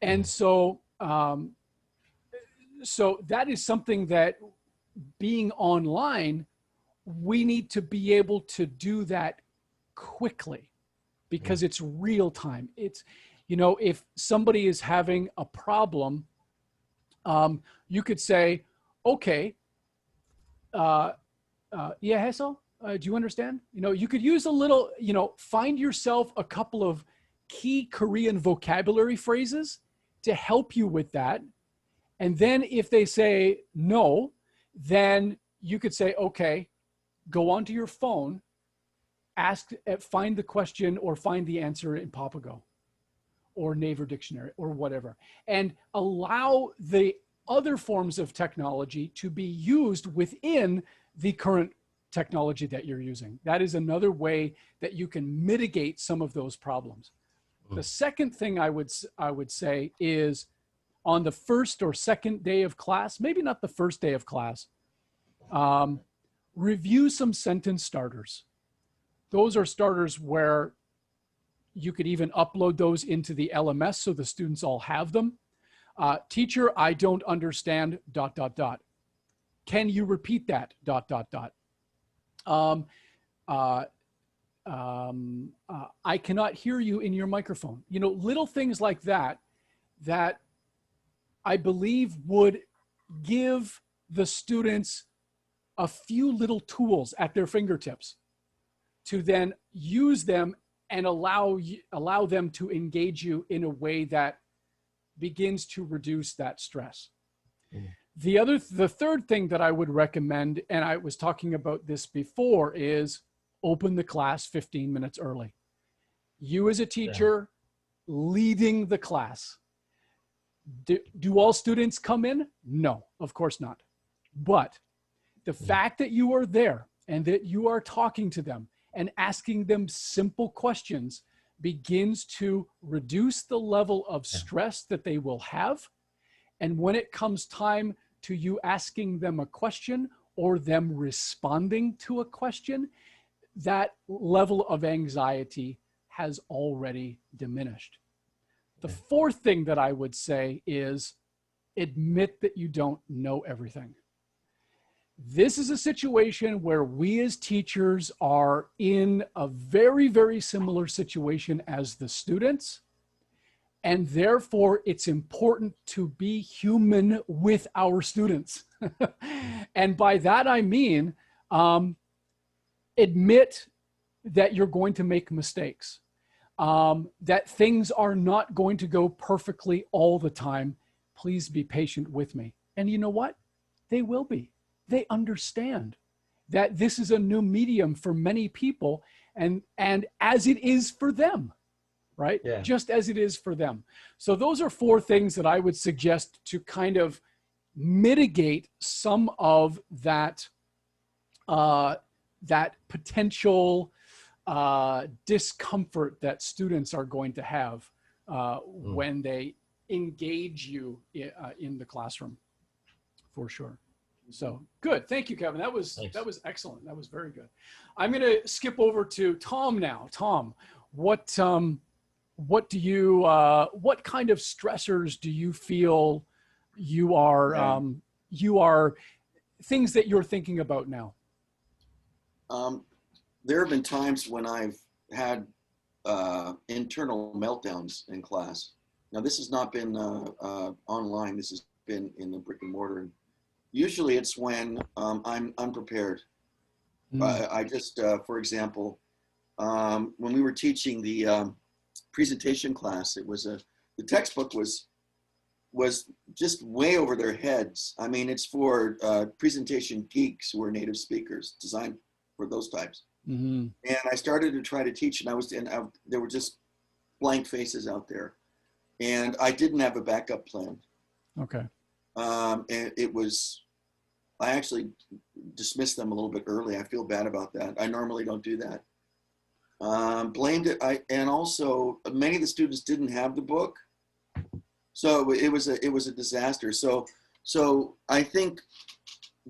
And so that is something that, being online, we need to be able to do that quickly because it's real time. It's, if somebody is having a problem, you could say, okay, yeah, Hessel, do you understand? You could use a little, find yourself a couple of key Korean vocabulary phrases to help you with that. And then if they say no, then you could say, okay, go onto your phone, find the question or find the answer in Papago or Naver Dictionary or whatever, and allow the other forms of technology to be used within the current technology that you're using. That is another way that you can mitigate some of those problems. The second thing I would say is, on the first or second day of class, maybe not the first day of class, review some sentence starters. Those are starters where you could even upload those into the LMS so the students all have them. Teacher, I don't understand, ... Can you repeat that, ... I cannot hear you in your microphone. You know, little things like that, that I believe would give the students a few little tools at their fingertips to then use them and allow them to engage you in a way that begins to reduce that stress. The third thing that I would recommend, and I was talking about this before, is open the class 15 minutes early. You as a teacher leading the class. Do all students come in? No, of course not. But the fact that you are there and that you are talking to them and asking them simple questions begins to reduce the level of stress that they will have. And when it comes time to you asking them a question or them responding to a question, that level of anxiety has already diminished. The fourth thing that I would say is admit that you don't know everything. This is a situation where we as teachers are in a very, very similar situation as the students. And therefore, it's important to be human with our students. And by that, I mean, admit that you're going to make mistakes, that things are not going to go perfectly all the time. Please be patient with me. And you know what? They will be. They understand that this is a new medium for many people, and as it is for them, right? Yeah. Just as it is for them. So those are four things that I would suggest to kind of mitigate some of that, that potential discomfort that students are going to have when they engage you in the classroom, for sure. So good. Thank you, Kevin. That was excellent. That was very good. I'm going to skip over to Tom now. Tom, what do you, what kind of stressors do you feel you are things that you're thinking about now? There have been times when I've had internal meltdowns in class. Now, this has not been online. This has been in the brick and mortar. Usually it's when I'm unprepared. I just, for example, when we were teaching the presentation class, it was the textbook was just way over their heads. I mean, it's for presentation geeks who are native speakers, designed for those types. And I started to try to teach, and there were just blank faces out there, and I didn't have a backup plan. Okay. And I actually dismissed them a little bit early. I feel bad about that. I normally don't do that. Blamed it. And also many of the students didn't have the book. So it was a disaster. So I think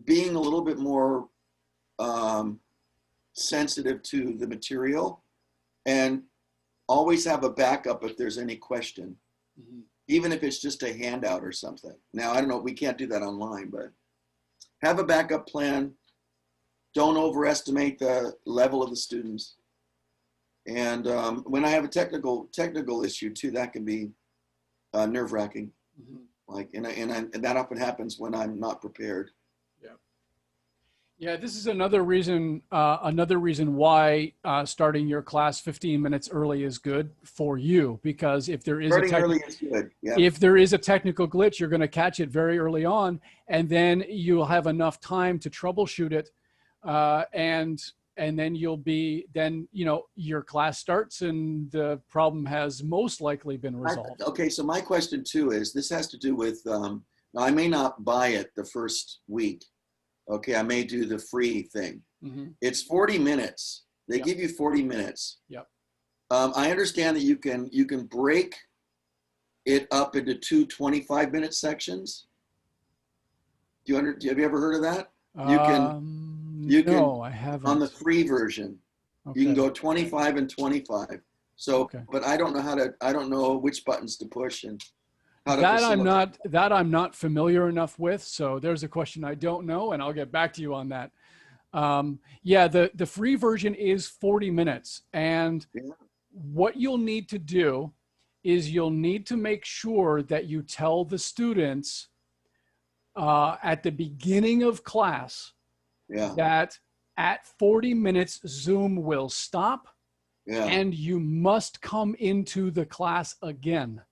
being a little bit more sensitive to the material and always have a backup if there's any question, even if it's just a handout or something. Now, I don't know, we can't do that online, but have a backup plan. Don't overestimate the level of the students. And when I have a technical issue too, that can be nerve-wracking. Like, and that often happens when I'm not prepared. Yeah, this is another reason why starting your class 15 minutes early is good for you, because if there is if there is a technical glitch, you're going to catch it very early on, and then you'll have enough time to troubleshoot it, and then your class starts and the problem has most likely been resolved. Okay, so my question too is, this has to do with now I may not buy it the first week. Okay, I may do the free thing. It's 40 minutes. They give you 40 minutes. Yep. I understand that you can break it up into two 25-minute sections. Have you ever heard of that? No, I haven't. On the free version, you can go 25 and 25. So, but I don't know which buttons to push and how to I'm not familiar enough with. So there's a question I don't know, and I'll get back to you on that. Yeah, the free version is 40 minutes. And Yeah. what you'll need to do is you'll need to make sure that you tell the students at the beginning of class Yeah. that at 40 minutes, Zoom will stop Yeah. and you must come into the class again.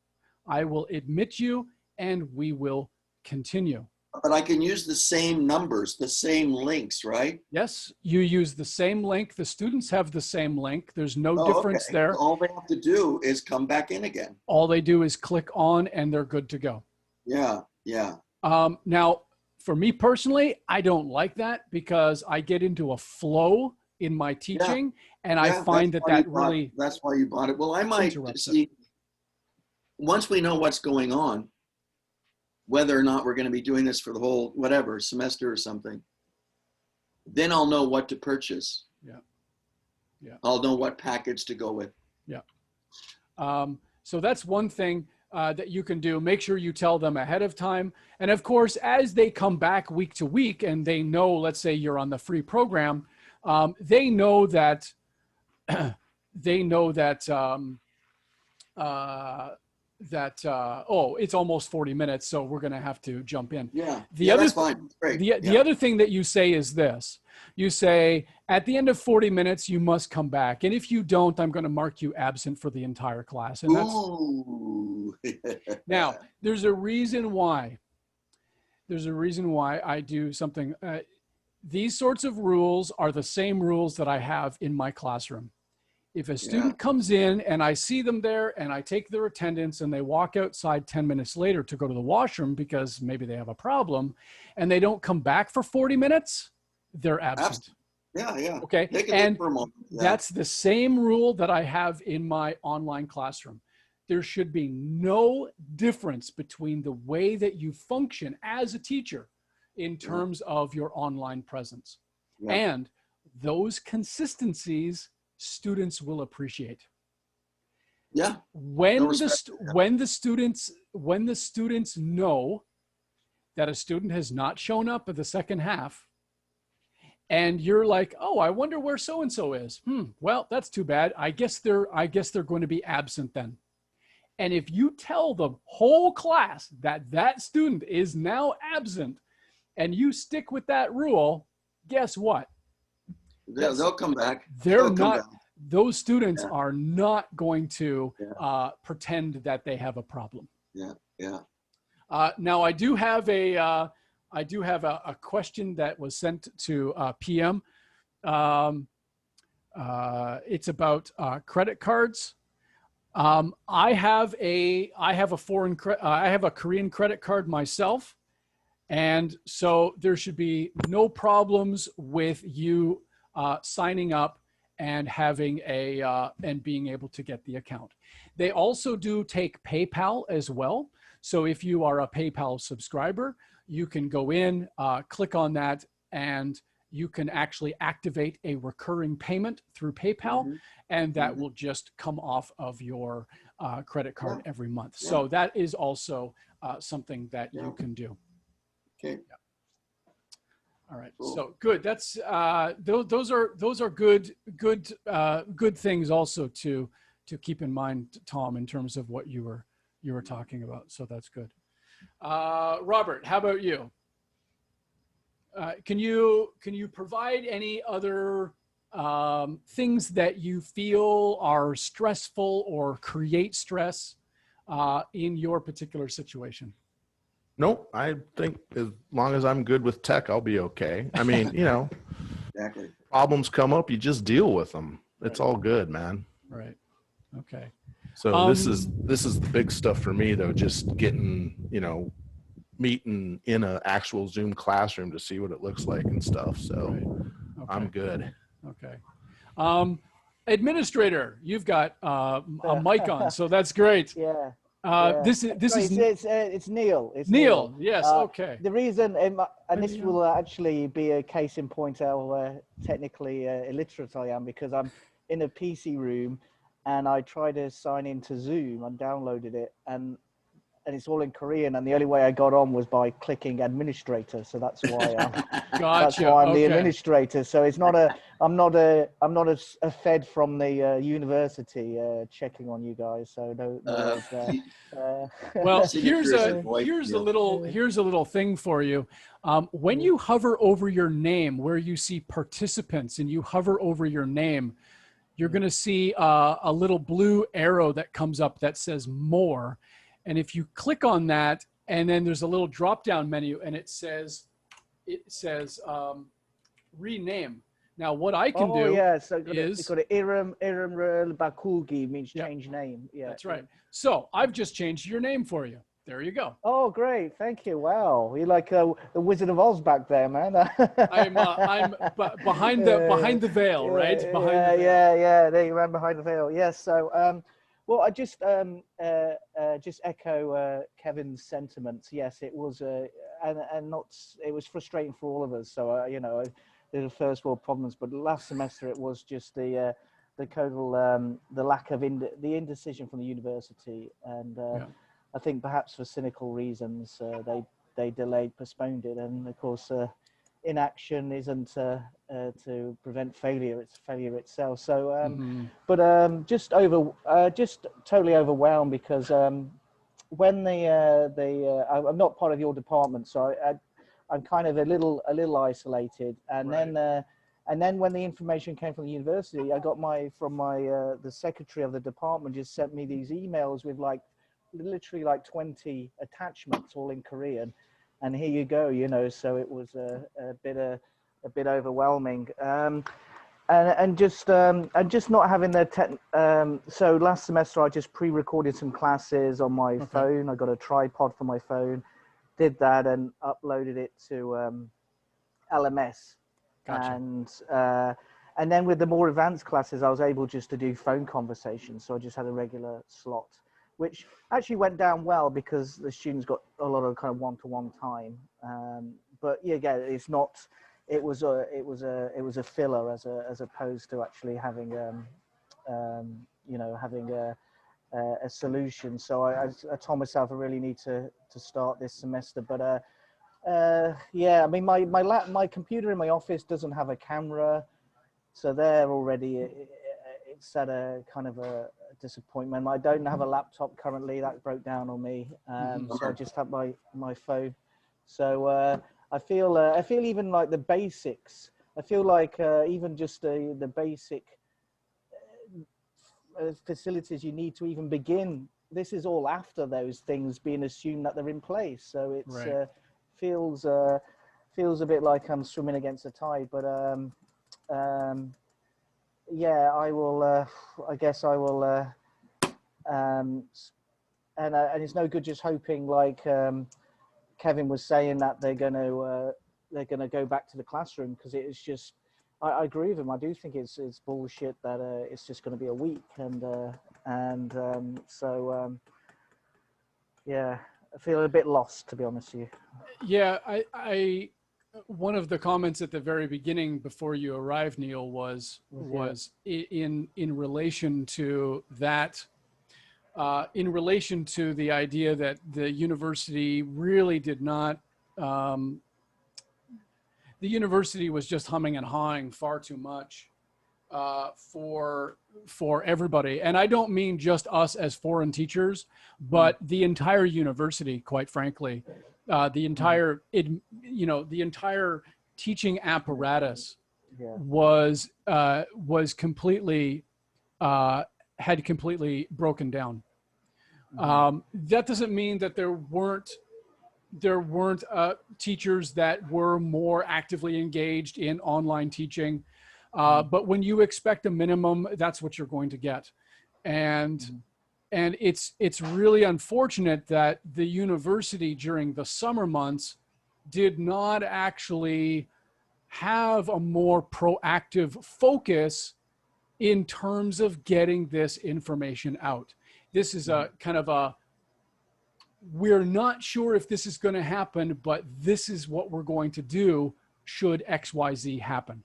I will admit you and we will continue. But I can use the same numbers, the same links, right? Yes, you use the same link. The students have the same link. There's no Oh, difference okay. there. So all they have to do is come back in again. All they do is click on and they're good to go. Yeah. Yeah. Now, for me personally, I don't like that because I get into a flow in my teaching and I find that really... That's why you bought it. Well, I might see, once we know what's going on, whether or not we're going to be doing this for the whole, whatever, semester or something, then I'll know what to purchase. Yeah. Yeah. I'll know what package to go with. Yeah. So that's one thing that you can do. Make sure you tell them ahead of time. And of course, as they come back week to week and they know, let's say you're on the free program, they know that, oh, it's almost 40 minutes, so we're going to have to jump in. Yeah, That's fine. Great. The other thing that you say is this. You say, at the end of 40 minutes, you must come back. And if you don't, I'm going to mark you absent for the entire class. And that's... Ooh. Now, there's a reason why. There's a reason why I do something. These sorts of rules are the same rules that I have in my classroom. If a student comes in and I see them there and I take their attendance and they walk outside 10 minutes later to go to the washroom because maybe they have a problem and they don't come back for 40 minutes, they're absent. Yeah, yeah. Okay. They can And for a moment. Yeah. that's the same rule that I have in my online classroom. There should be no difference between the way that you function as a teacher in terms of your online presence. Yeah. And those consistencies students will appreciate. Yeah. When the students know that a student has not shown up at the second half, and you're like, oh, I wonder where so-and-so is. Well, that's too bad. I guess they're going to be absent then. And if you tell the whole class that that student is now absent and you stick with that rule, guess what? They'll come back. Those students are not going to pretend that they have a problem. Yeah, yeah. Now I do have a question that was sent to PM. It's about credit cards. I have a Korean credit card myself, and so there should be no problems with you signing up and having and being able to get the account. They also do take PayPal as well. So if you are a PayPal subscriber, you can go in, click on that, and you can actually activate a recurring payment through PayPal, and that will just come off of your credit card every month. So that is also something that you can do. Okay. Yeah. All right. Cool. So good. That's those are good things also to keep in mind, Tom, in terms of what you were talking about. So that's good. Robert, how about you? Can you provide any other things that you feel are stressful or create stress in your particular situation? Nope. I think as long as I'm good with tech, I'll be okay. I mean, Exactly. Problems come up, you just deal with them. It's all good, man. Right. Okay. So this is the big stuff for me though, just getting, meeting in an actual Zoom classroom to see what it looks like and stuff. So Okay. I'm good. Okay. Administrator, you've got a mic on, so that's great. Yeah. It's Neil. It's Neil. Yes. Okay. The reason, and this will actually be a case in point how technically illiterate I am, because I'm in a PC room and I tried to sign into Zoom and downloaded it, and and it's all in Korean, and the only way I got on was by clicking administrator. So that's why that's Gotcha. why I'm the Okay. administrator. So it's not I'm not a fed from the university checking on you guys. So no worries there. Well, Signature is a void here's a field. little thing for you. When you hover over your name, where you see participants, and you hover over your name, you're going to see a little blue arrow that comes up that says more. And if you click on that, and then there's a little drop down menu, and it says rename. Now, what I can do so it's got Iram Bakulgi, means change name. Yeah, that's right. So I've just changed your name for you. There you go. Oh, great! Thank you. Wow, you're like the Wizard of Oz back there, man. I'm behind the veil, right? Yeah. There you ran behind the veil. Yes. So, well, I just echo Kevin's sentiments. Yes, it was it was frustrating for all of us. So, you know, there's the first world problems, but last semester it was just the total the lack of the indecision from the university, and I think perhaps for cynical reasons they delayed, postponed it, and of course inaction isn't to prevent failure; it's failure itself. So, but just totally overwhelmed because when I'm not part of your department, so I'm kind of a little isolated, and then when the information came from the university, I got the secretary of the department just sent me these emails with literally 20 attachments all in Korean, and here you go, you know. So it was a bit overwhelming, and just not having the so last semester I just pre-recorded some classes on my phone. I got a tripod for my phone, did that and uploaded it to LMS. Gotcha. And then with the more advanced classes, I was able just to do phone conversations. So I just had a regular slot, which actually went down well because the students got a lot of kind of one-to-one time. But yeah, again, it's not. It was a filler as opposed to actually having having a solution. So I told myself I really need to start this semester. But yeah, I mean my computer in my office doesn't have a camera, so there already it's at a kind of a disappointment. I don't have a laptop currently, that broke down on me, so I just have my phone. So I feel even like the basics. I feel like even just the basic facilities you need to even begin. This is all after those things being assumed that they're in place. So it's feels a bit like I'm swimming against the tide. But yeah, I will. I guess I will. And it's no good just hoping, like Kevin was saying, that they're going to go back to the classroom, because it is just. I agree with him. I do think it's bullshit that it's just going to be a week, and so yeah, I feel a bit lost, to be honest with you. Yeah, I one of the comments at the very beginning before you arrived, Neil, was in relation to that. In relation to the idea that the university really did not, the university was just humming and hawing far too much for everybody. And I don't mean just us as foreign teachers, but the entire university, quite frankly, the entire teaching apparatus was completely, had completely broken down. That doesn't mean that there weren't teachers that were more actively engaged in online teaching, but when you expect a minimum, that's what you're going to get. And it's really unfortunate that the university during the summer months did not actually have a more proactive focus in terms of getting this information out. This is a kind of a, we're not sure if this is going to happen, but this is what we're going to do should XYZ happen.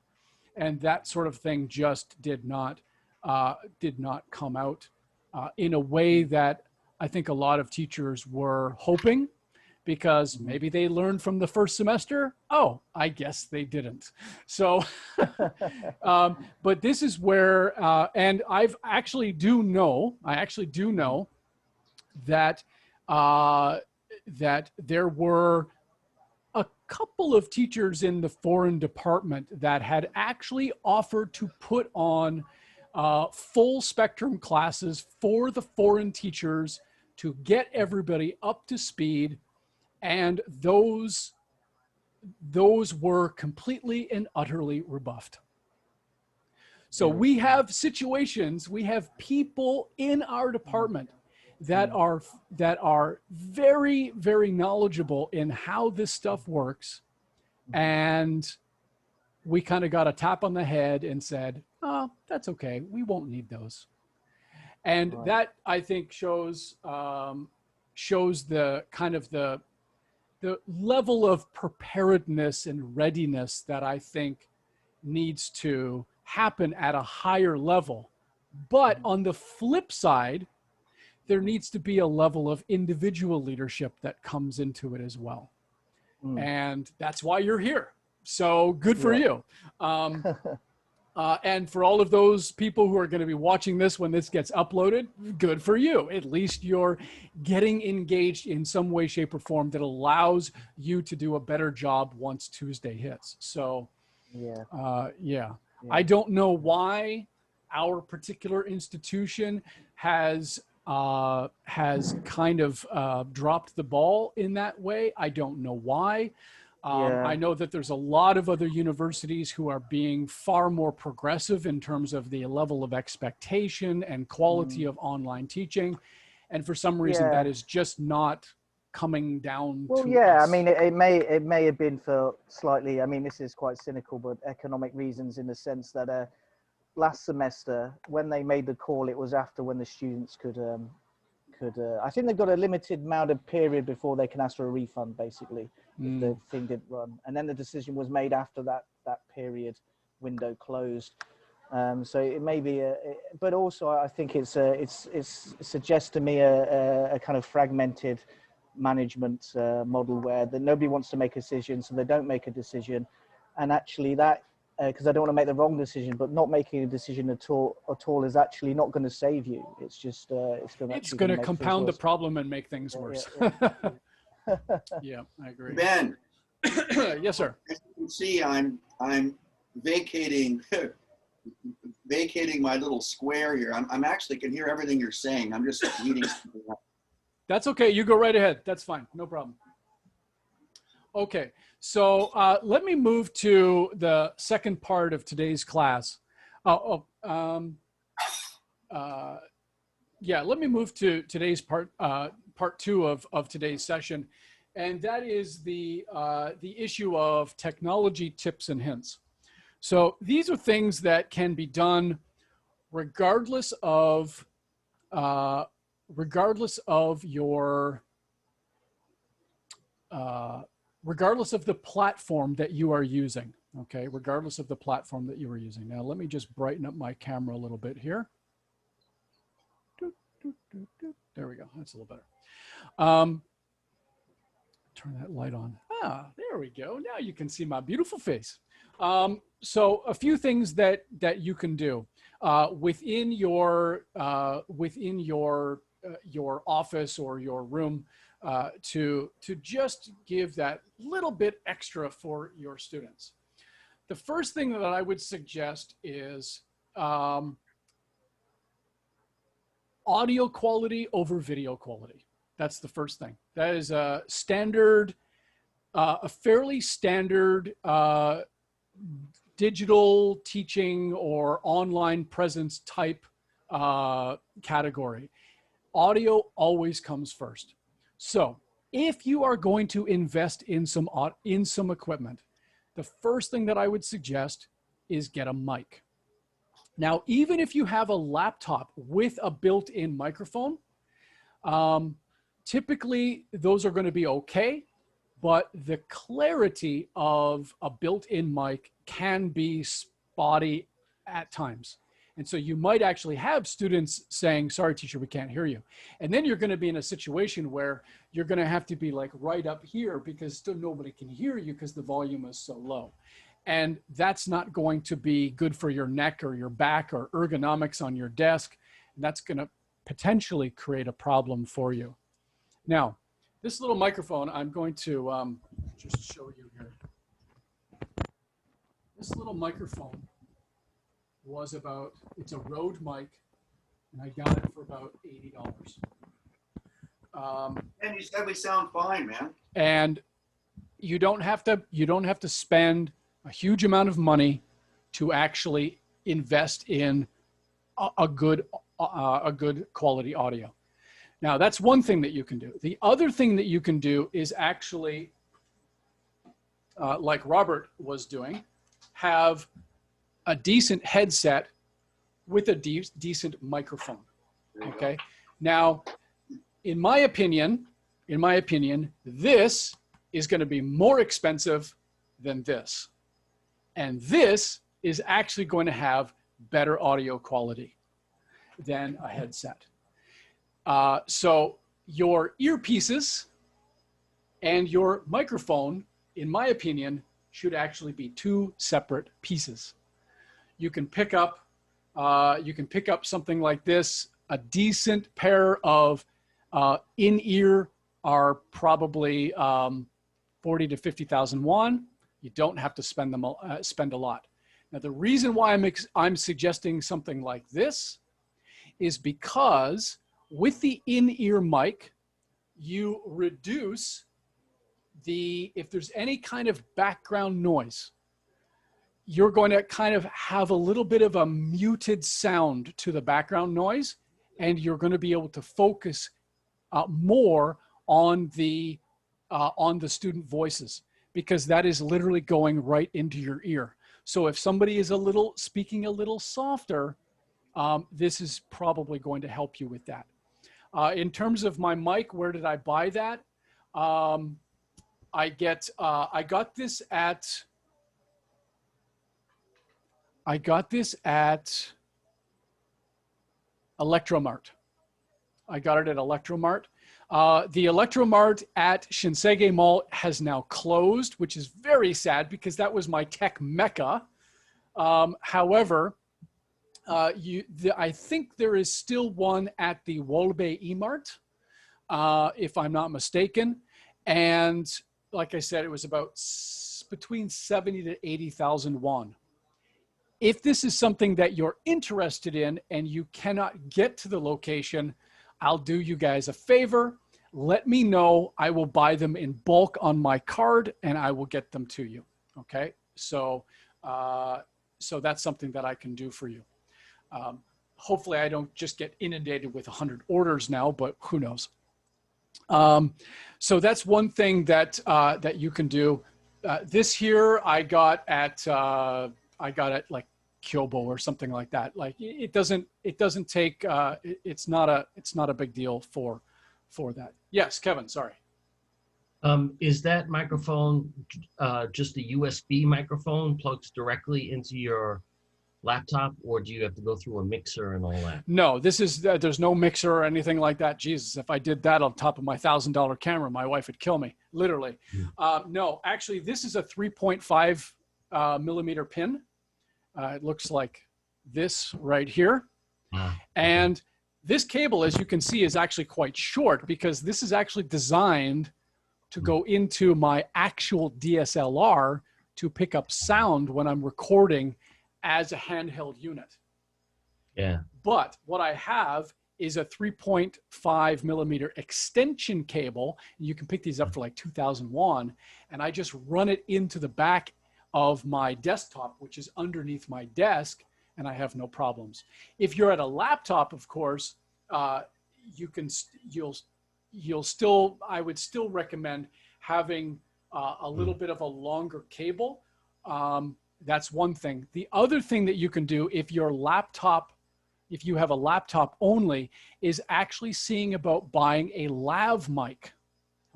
And that sort of thing just did not come out in a way that I think a lot of teachers were hoping, because maybe they learned from the first semester. Oh, I guess they didn't. So, but this is where, and I actually do know that, that there were a couple of teachers in the foreign department that had actually offered to put on full spectrum classes for the foreign teachers to get everybody up to speed. And those were completely and utterly rebuffed. So we have situations, we have people in our department that are very, very knowledgeable in how this stuff works. And we kind of got a tap on the head and said, oh, that's okay. We won't need those. And that, I think, shows the kind of the level of preparedness and readiness that I think needs to happen at a higher level. But on the flip side, there needs to be a level of individual leadership that comes into it as well. And that's why you're here. So good for you. And for all of those people who are going to be watching this when this gets uploaded, good for you. At least you're getting engaged in some way, shape, or form that allows you to do a better job once Tuesday hits. So, yeah. I don't know why our particular institution has kind of dropped the ball in that way. I don't know why. I know that there's a lot of other universities who are being far more progressive in terms of the level of expectation and quality of online teaching. And for some reason, that is just not coming down to us. I mean, it may have been for slightly, I mean, this is quite cynical, but economic reasons, in the sense that last semester, when they made the call, it was after when the students could I think they've got a limited amount of period before they can ask for a refund, basically, if the thing didn't run. And then the decision was made after that period window closed. So it may be, but also I think it suggests to me a kind of fragmented management model where nobody wants to make a decision, so they don't make a decision. And actually that, because I don't want to make the wrong decision, but not making a decision at all is actually not going to save you. It's just it's going to compound the problem and make things worse. Yeah, I agree. Ben. Yes, sir. As you can see, I'm vacating my little square here. I'm actually can hear everything you're saying. I'm just reading something up. That's okay. You go right ahead. That's fine. No problem. Okay, so let me move to the second part of today's class. Let me move to today's part two of today's session, and that is the issue of technology tips and hints. So these are things that can be done regardless of your regardless of the platform that you are using, okay? Regardless of the platform that you are using. Now, let me just brighten up my camera a little bit here. There we go. That's a little better. Turn that light on. There we go. Now you can see my beautiful face. So a few things that you can do within your office or your room to just give that little bit extra for your students. The first thing that I would suggest is audio quality over video quality. That's the first thing. That is a standard, a fairly standard digital teaching or online presence type category. Audio always comes first. So if you are going to invest in some equipment, the first thing that I would suggest is get a mic. Now, even if you have a laptop with a built-in microphone, typically those are going to be okay, but the clarity of a built-in mic can be spotty at times. And so you might actually have students saying, sorry, teacher, we can't hear you. And then you're going to be in a situation where you're going to have to be like right up here because still nobody can hear you because the volume is so low. And that's not going to be good for your neck or your back or ergonomics on your desk. And that's going to potentially create a problem for you. Now, this little microphone, I'm going to just show you here. This little microphone was about, it's a Rode mic, and I got it for about $80. And you said we sound fine, man. And you don't have to spend a huge amount of money to actually invest in a good quality audio. Now, that's one thing that you can do. The other thing that you can do is actually, like Robert was doing, have a decent headset with a decent microphone. Okay. Now, in my opinion, this is going to be more expensive than this. And this is actually going to have better audio quality than a headset. So your earpieces and your microphone, in my opinion, should actually be two separate pieces. You can pick up something like this. A decent pair of in-ear are probably 40 to 50,000 won. You don't have to spend a lot. Now, the reason why I'm suggesting something like this is because with the in-ear mic, you reduce if there's any kind of background noise, you're going to kind of have a little bit of a muted sound to the background noise, and you're going to be able to focus more on the student voices, because that is literally going right into your ear. So if somebody is speaking a little softer, this is probably going to help you with that. In terms of my mic, where did I buy that? I got this at Electromart. I got it at Electromart. The Electromart at Shinsege Mall has now closed, which is very sad because that was my tech mecca. However, I think there is still one at the Wolbe E-Mart, if I'm not mistaken. And like I said, it was about between 70 to 80,000 won. If this is something that you're interested in and you cannot get to the location, I'll do you guys a favor. Let me know. I will buy them in bulk on my card and I will get them to you. Okay. So that's something that I can do for you. Hopefully I don't just get inundated with 100 orders now, but who knows? So that's one thing that you can do. This here I got at like Kyobo or something like that. Like it doesn't take, it's not a big deal for that. Yes, Kevin, sorry. Is that microphone just a USB microphone, plugs directly into your laptop, or do you have to go through a mixer and all that? No, there's no mixer or anything like that. Jesus, if I did that on top of my $1,000 camera, my wife would kill me, literally. No, actually, this is a 3.5 millimeter pin. It looks like this right here. And this cable, as you can see, is actually quite short because this is actually designed to go into my actual DSLR to pick up sound when I'm recording as a handheld unit. Yeah. But what I have is a 3.5 millimeter extension cable. You can pick these up for like 2,000 won. And I just run it into the back of my desktop, which is underneath my desk, and I have no problems. If you're at a laptop, of course, I would still recommend having a little bit of a longer cable. That's one thing. The other thing that you can do if you have a laptop only, is actually seeing about buying a lav mic.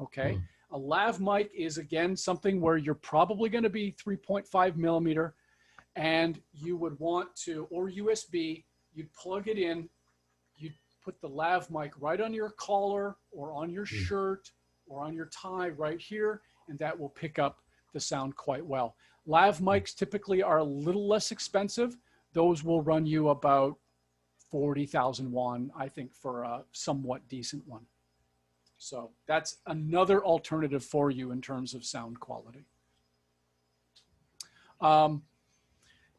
Okay. A lav mic is, again, something where you're probably going to be 3.5 millimeter, and you would want to, or USB, you'd plug it in, you'd put the lav mic right on your collar or on your shirt or on your tie right here, and that will pick up the sound quite well. Lav mics typically are a little less expensive. Those will run you about 40,000 won, I think, for a somewhat decent one. So that's another alternative for you in terms of sound quality.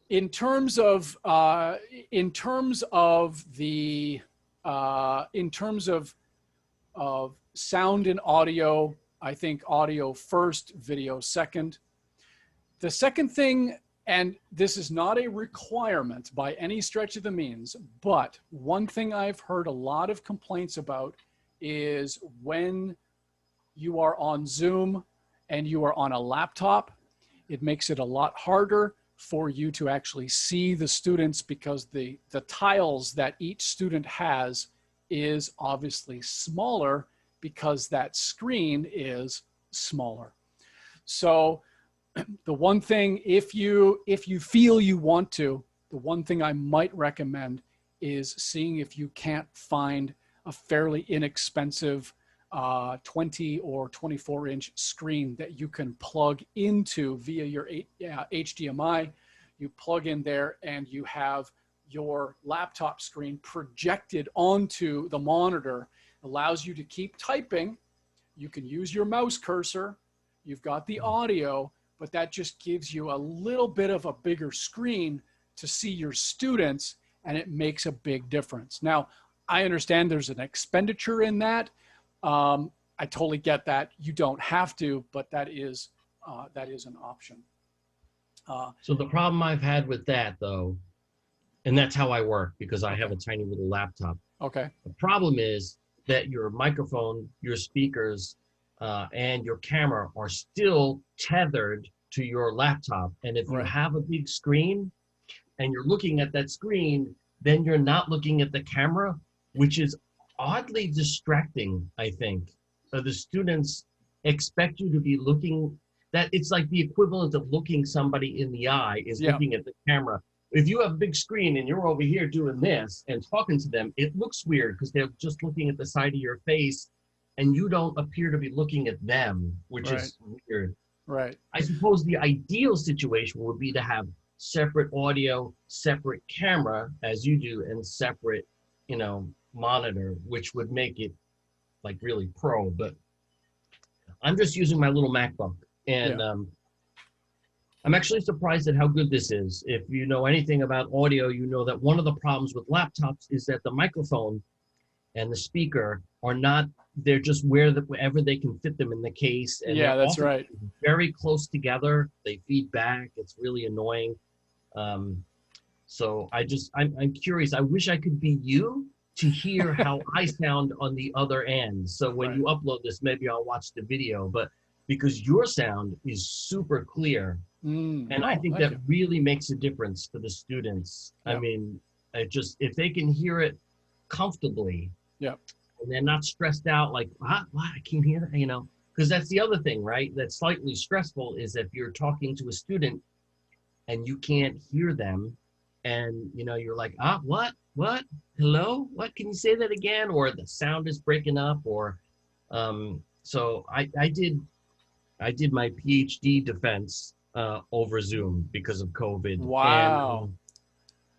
In terms of sound and audio, I think audio first, video second. The second thing, and this is not a requirement by any stretch of the means, but one thing I've heard a lot of complaints about is when you are on Zoom and you are on a laptop, it makes it a lot harder for you to actually see the students because the tiles that each student has is obviously smaller because that screen is smaller. So the one thing, if you feel you want to, the one thing I might recommend is seeing if you can't find a fairly inexpensive 20 or 24-inch screen that you can plug into via your HDMI. You plug in there and you have your laptop screen projected onto the monitor. Allows you to keep typing. You can use your mouse cursor. You've got the audio, but that just gives you a little bit of a bigger screen to see your students, and it makes a big difference. Now, I understand there's an expenditure in that. I totally get that. You don't have to, but that is an option. So the problem I've had with that, though, and that's how I work because I have a tiny little laptop. Okay. The problem is that your microphone, your speakers, and your camera are still tethered to your laptop. And if you have a big screen and you're looking at that screen, then you're not looking at the camera, which is oddly distracting, I think. So the students expect you to be looking, that it's like the equivalent of looking somebody in the eye is looking at the camera. If you have a big screen and you're over here doing this and talking to them, it looks weird because they're just looking at the side of your face and you don't appear to be looking at them, which is weird. Right. I suppose the ideal situation would be to have separate audio, separate camera as you do, and separate, monitor, which would make it like really pro. But I'm just using my little MacBook, and I'm actually surprised at how good this is. If you know anything about audio, you know that one of the problems with laptops is that the microphone and the speaker are not, they're just wherever they can fit them in the case. And that's right. Very close together. They feed back. It's really annoying. So I'm curious. I wish I could be you to hear how I sound on the other end. So when you upload this, maybe I'll watch the video, but because your sound is super clear. And I think that really makes a difference for the students. I mean, if they can hear it comfortably, and they're not stressed out like, what, I can't hear that, because that's the other thing, right? That's slightly stressful is if you're talking to a student and you can't hear them and, you're like, what, hello, what, can you say that again? Or the sound is breaking up or, so I did my PhD defense over Zoom because of COVID. Wow.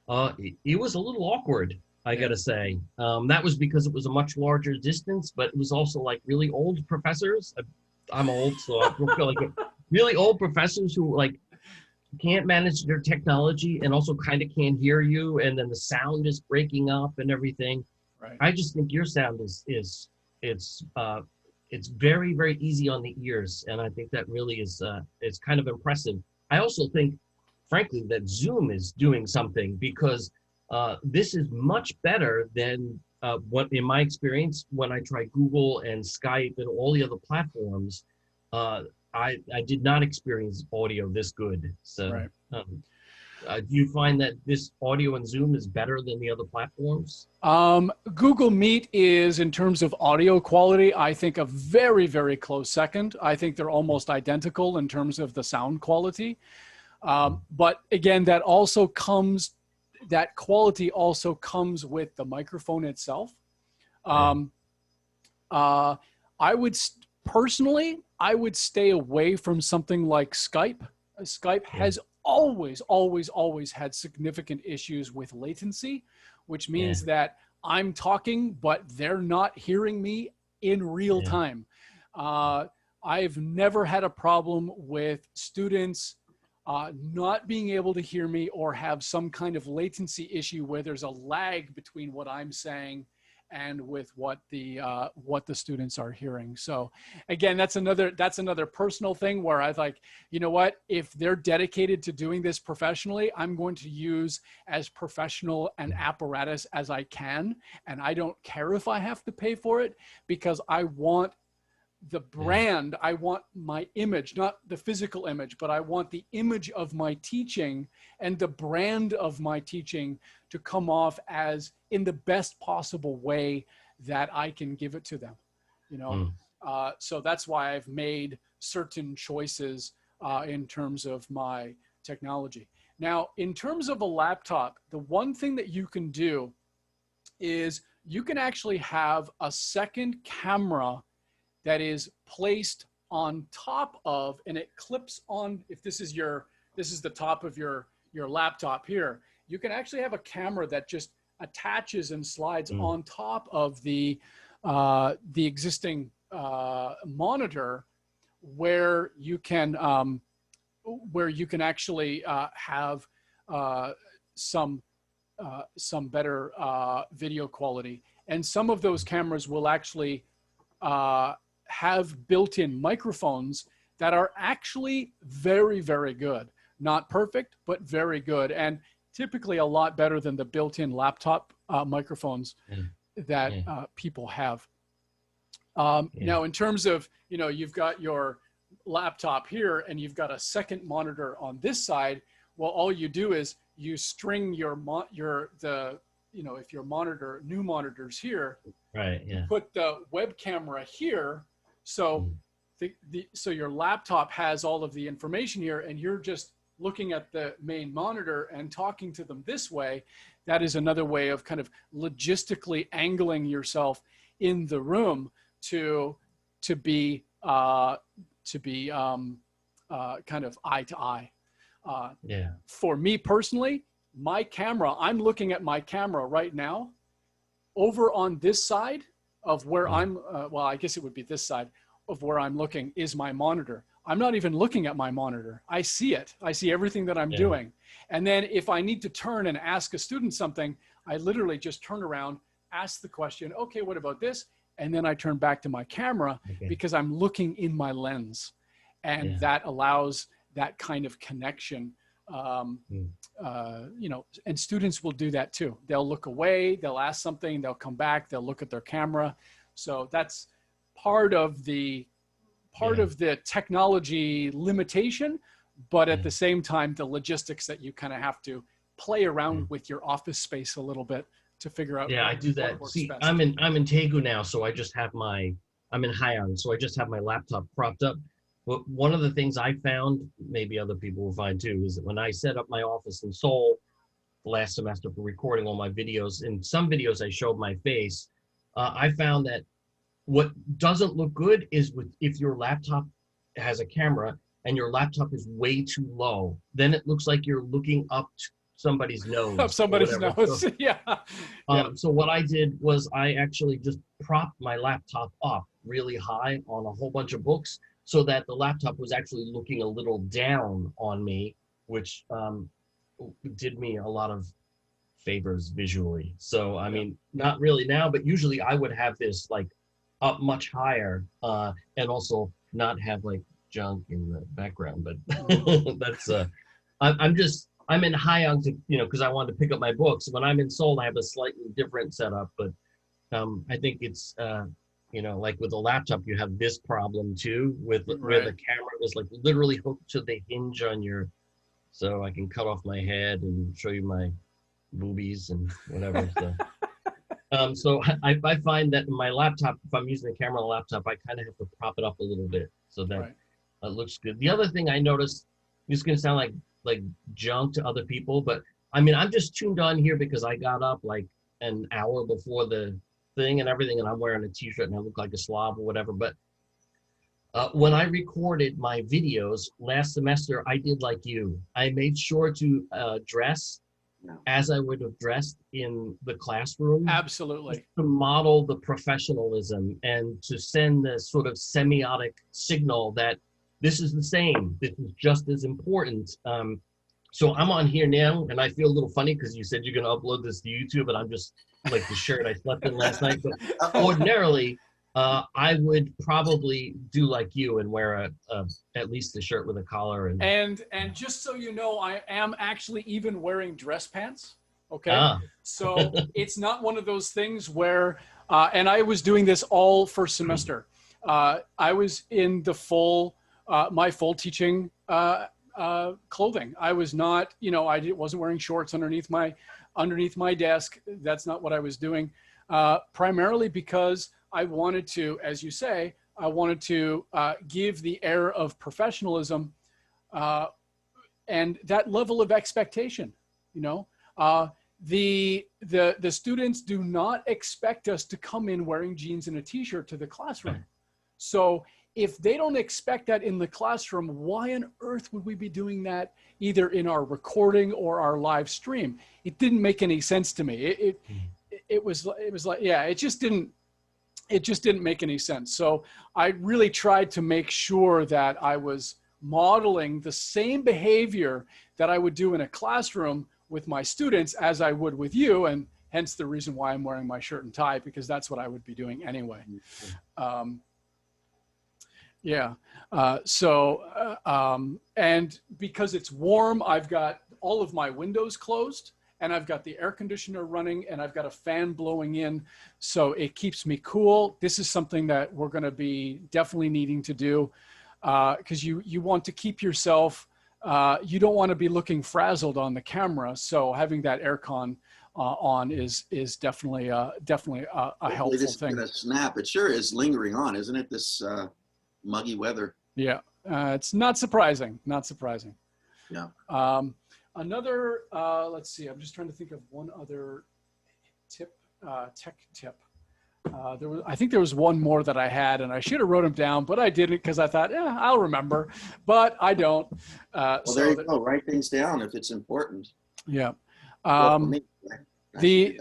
And, it was a little awkward, I gotta say. That was because it was a much larger distance, but it was also like really old professors. I'm old, so I feel like really old professors who like can't manage their technology and also kind of can't hear you, and then the sound is breaking up and everything. Right. I just think your sound is it's very, very easy on the ears, and I think that really is it's kind of impressive. I also think, frankly, that Zoom is doing something because this is much better than what, in my experience, when I try Google and Skype and all the other platforms, I did not experience audio this good. So do you find that this audio in Zoom is better than the other platforms? Google Meet is, in terms of audio quality, I think a very, very close second. I think they're almost identical in terms of the sound quality. But again, that also comes, that quality also comes with the microphone itself. Personally, I would stay away from something like Skype. Skype has always had significant issues with latency, which means that I'm talking, but they're not hearing me in real time. I've never had a problem with students not being able to hear me or have some kind of latency issue where there's a lag between what I'm saying and with what the students are hearing. So again, that's another personal thing where I like, you know what, if they're dedicated to doing this professionally, I'm going to use as professional an apparatus as I can. And I don't care if I have to pay for it, because I want the brand, I want my image, not the physical image, but I want the image of my teaching and the brand of my teaching to come off as in the best possible way that I can give it to them, you know? So that's why I've made certain choices in terms of my technology. Now, in terms of a laptop, the one thing that you can do is you can actually have a second camera that is placed on top of, and it clips on, if this is the top of your laptop here, you can actually have a camera that just attaches and slides on top of the existing monitor, where you can actually have some better video quality. And some of those cameras will actually have built-in microphones that are actually very, very good. Not perfect, but very good. And typically a lot better than the built-in laptop microphones that people have. Now, in terms of, you know, you've got your laptop here and you've got a second monitor on this side. Well, all you do is you string if your new monitor's here, put the web camera here. So so your laptop has all of the information here, and you're just looking at the main monitor and talking to them this way. That is another way of kind of logistically angling yourself in the room to be kind of eye to eye. For me personally, my camera, I'm looking at my camera right now. Over on this side of where I'm, well, I guess it would be this side of where I'm looking is my monitor. I'm not even looking at my monitor. I see it. I see everything that I'm doing. And then if I need to turn and ask a student something, I literally just turn around, ask the question, okay, what about this? And then I turn back to my camera because I'm looking in my lens. And that allows that kind of connection. You know, and students will do that too. They'll look away, they'll ask something, they'll come back, they'll look at their camera. So that's part of the technology limitation, but at the same time, the logistics that you kind of have to play around with your office space a little bit to figure out. I do that. See, best. I'm in Taegu now, so I just have I'm in Haiyan, so I just have my laptop propped up. But one of the things I found, maybe other people will find too, is that when I set up my office in Seoul last semester for recording all my videos, in some videos I showed my face, I found that what doesn't look good is if your laptop has a camera and your laptop is way too low, then it looks like you're looking up to somebody's nose. Up somebody's nose, so, so what I did was I actually just propped my laptop up really high on a whole bunch of books, so that the laptop was actually looking a little down on me, which did me a lot of favors visually. So, I mean, not really now, but usually I would have this like up much higher and also not have like junk in the background. But that's, I'm in Haiyan to, you know, because I wanted to pick up my books. When I'm in Seoul, I have a slightly different setup, but I think it's, you know, like with a laptop, you have this problem too, where the camera is like literally hooked to the hinge on your, so I can cut off my head and show you my boobies and whatever. So I find that my laptop, if I'm using the camera on the laptop, I kind of have to prop it up a little bit so that it looks good. The other thing I noticed, it's going to sound like junk to other people, but I mean, I'm just tuned on here because I got up like an hour before the thing and everything, and I'm wearing a t-shirt and I look like a slob or whatever. But when I recorded my videos last semester, I did like you. I made sure to dress as I would have dressed in the classroom. Absolutely. To model the professionalism and to send the sort of semiotic signal that this is the same, this is just as important. So I'm on here now, and I feel a little funny because you said you're going to upload this to YouTube, and I'm just like the shirt I slept in last night. But ordinarily, I would probably do like you and wear at least a shirt with a collar. And just so you know, I am actually even wearing dress pants. Okay, so it's not one of those things where, and I was doing this all first semester. I was in the full, my full teaching clothing. I was not, you know, I wasn't wearing shorts underneath my desk. That's not what I was doing. Primarily because I wanted to, as you say, I wanted to give the air of professionalism and that level of expectation. You know, the students do not expect us to come in wearing jeans and a t-shirt to the classroom. So if they don't expect that in the classroom, why on earth would we be doing that either in our recording or our live stream? It didn't make any sense to me. It was like, yeah, it just didn't make any sense. So I really tried to make sure that I was modeling the same behavior that I would do in a classroom with my students as I would with you, and hence the reason why I'm wearing my shirt and tie, because that's what I would be doing anyway. Yeah. And because it's warm, I've got all of my windows closed, and I've got the air conditioner running, and I've got a fan blowing in, so it keeps me cool. This is something that we're going to be definitely needing to do, because you want to keep yourself, you don't want to be looking frazzled on the camera. So having that aircon on is definitely a helpful this thing. Gonna snap. It sure is lingering on, isn't it? This muggy weather. Yeah, it's not surprising. Not surprising. Yeah. Another, let's see, I'm just trying to think of one other tip, tech tip. I think there was one more that I had, and I should have wrote them down, but I didn't because I thought, yeah, I'll remember, but I don't. Well, so there you go. Write things down if it's important. Yeah. Well, for me, The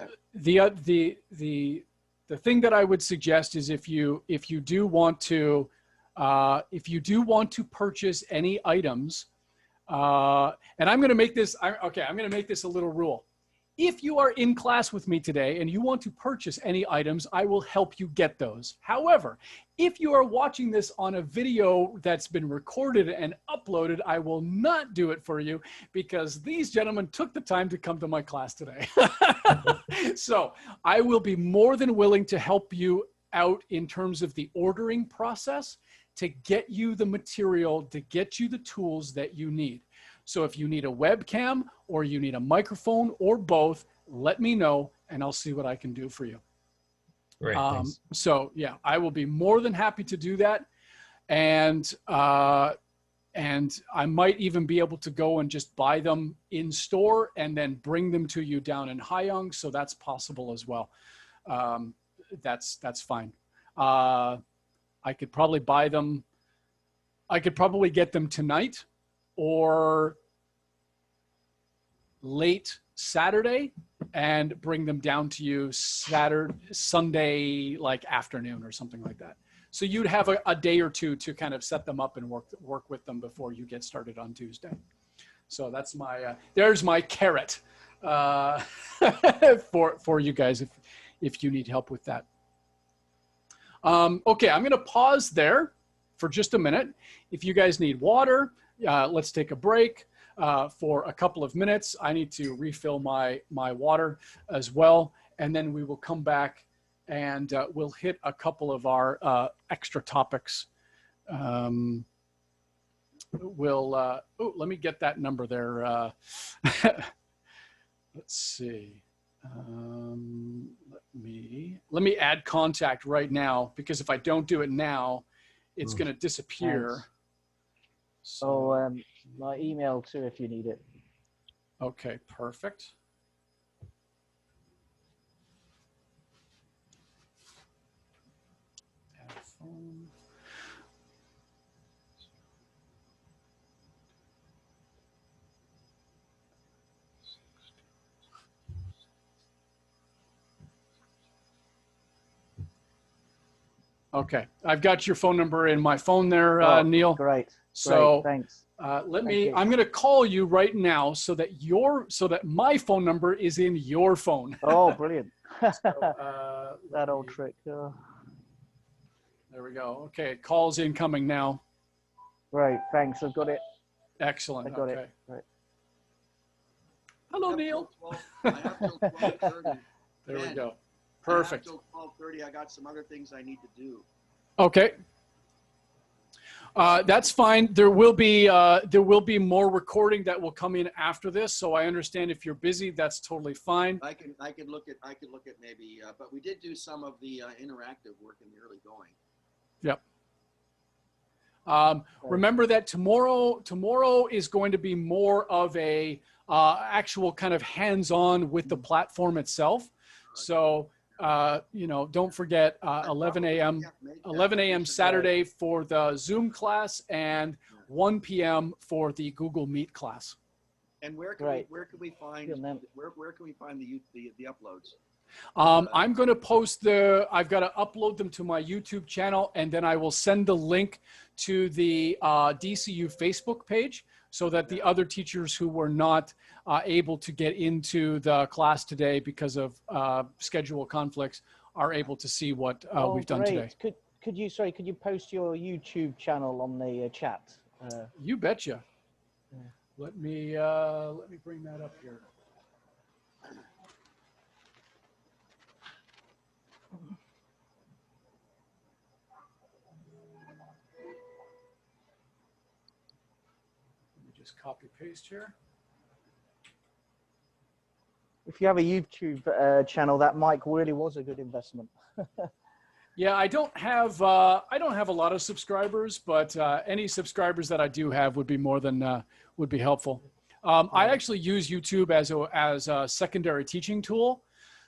thing that I would suggest is if you do want to purchase any items, and I'm going to make this, I'm going to make this a little rule. If you are in class with me today and you want to purchase any items, I will help you get those. However, if you are watching this on a video that's been recorded and uploaded, I will not do it for you because these gentlemen took the time to come to my class today. So I will be more than willing to help you out in terms of the ordering process to get you the material, to get you the tools that you need. So if you need a webcam or you need a microphone or both, let me know and I'll see what I can do for you. Great, thanks. So yeah, I will be more than happy to do that. And I might even be able to go and just buy them in store and then bring them to you down in Haiyang. So that's possible as well. That's fine. I could probably buy them. I could probably get them tonight or late Saturday and bring them down to you Sunday, like afternoon or something like that. So you'd have a day or two to kind of set them up and work with them before you get started on Tuesday. So that's my, there's my carrot for you guys if you need help with that. Okay, I'm going to pause there for just a minute. If you guys need water, let's take a break for a couple of minutes. I need to refill my water as well. And then we will come back and we'll hit a couple of our extra topics. Let me get that number there. Let's see. Let me add contact right now, because if I don't do it now, it's going to disappear. So my email too, if you need it. Okay, perfect. Add phone. Okay, I've got your phone number in my phone there, Neil. Great. So great. Thanks. I'm going to call you right now so that my phone number is in your phone. Oh, brilliant. So, that old trick. There we go. Okay, call's incoming now. Great. Thanks. I've got it. Excellent. I got okay. it. Right. Hello, Neil. I have till 12:30. There we go. I have Perfect. till 12:30. I got some other things I need to do. Okay. That's fine. There will be more recording that will come in after this. So I understand if you're busy, that's totally fine. I could look at maybe, but we did do some of the interactive work in the early going. Yep. Remember that tomorrow is going to be more of a actual kind of hands-on with the platform itself. So don't forget 11 a.m. Saturday for the Zoom class and 1 p.m. for the Google Meet class. And where can we find the uploads? I'm going to post I've got to upload them to my YouTube channel, and then I will send the link to the DCU Facebook page so that the other teachers who were not able to get into the class today because of schedule conflicts are able to see what we've done today. Could you post your YouTube channel on the chat? You betcha. Yeah. Let me bring that up here. Just copy paste here. If you have a YouTube channel, that mic really was a good investment. Yeah, I don't have a lot of subscribers, but any subscribers that I do have would be more than would be helpful. I actually use YouTube as a secondary teaching tool.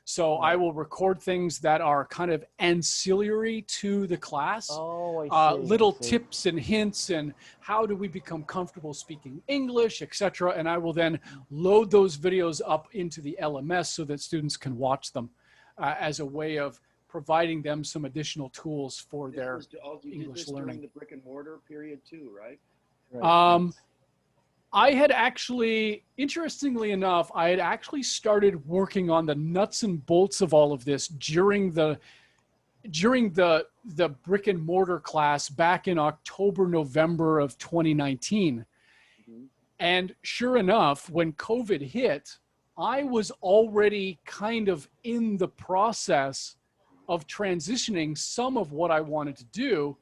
So I will record things that are kind of ancillary to the class. Oh, I see. Little tips and hints and how do we become comfortable speaking English, etc. And I will then load those videos up into the LMS so that students can watch them as a way of providing them some additional tools for their English learning. During the brick and mortar period too, right? I had actually, interestingly enough, I had actually started working on the nuts and bolts of all of this during the brick and mortar class back in October, November of 2019. Mm-hmm. And sure enough, when COVID hit, I was already kind of in the process of transitioning some of what I wanted to do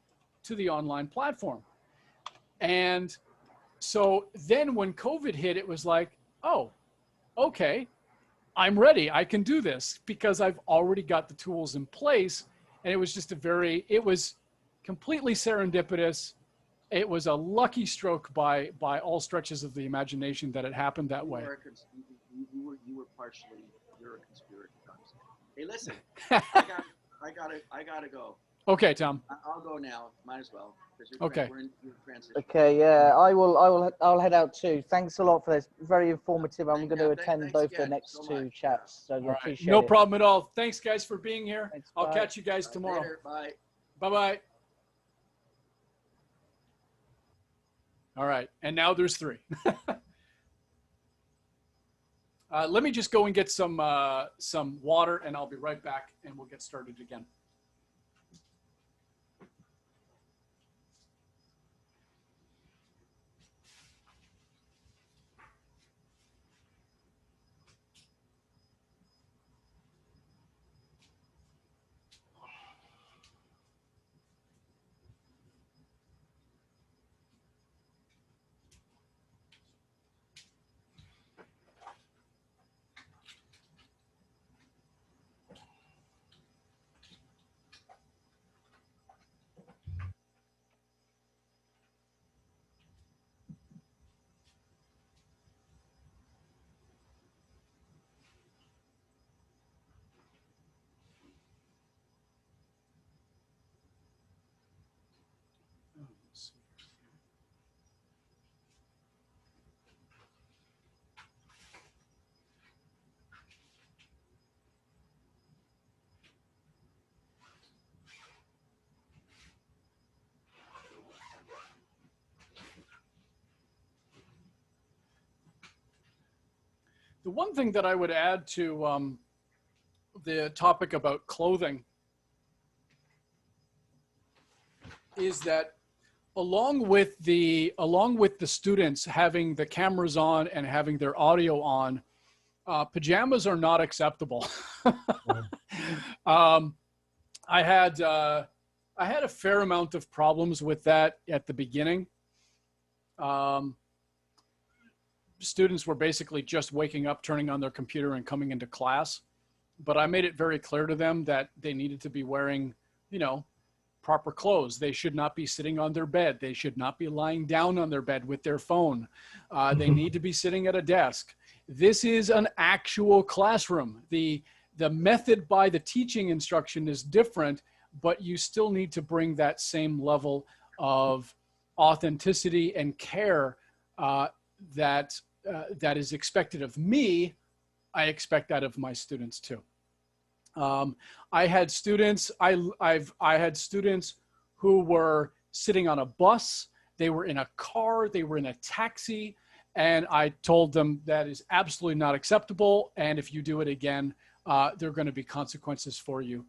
to the online platform. And so then when COVID hit, it was like, oh, okay, I'm ready. I can do this because I've already got the tools in place. And it was just it was completely serendipitous. It was a lucky stroke by all stretches of the imagination that it happened that way. You were partially, you're a conspirator. Hey, listen, I gotta go. Okay, Tom. I'll go now. Might as well. Okay. We're in transition. Okay. Yeah, I'll head out too. Thanks a lot for this. Very informative. I'm going to attend both the next two chats. So I appreciate it. No problem at all. Thanks, guys, for being here. Thanks, I'll catch you guys tomorrow. Later. Bye. Bye-bye. All right. And now there's 3. Let me just go and get some water, and I'll be right back, and we'll get started again. The one thing that I would add to the topic about clothing is that along with the students having the cameras on and having their audio on, pajamas are not acceptable. I had a fair amount of problems with that at the beginning. Students were basically just waking up, turning on their computer and coming into class. But I made it very clear to them that they needed to be wearing, you know, proper clothes. They should not be sitting on their bed. They should not be lying down on their bed with their phone. They need to be sitting at a desk. This is an actual classroom. The method by the teaching instruction is different, but you still need to bring that same level of authenticity and care that is expected of me. I expect that of my students too. I had students who were sitting on a bus, they were in a car, they were in a taxi, and I told them that is absolutely not acceptable. And if you do it again, there are going to be consequences for you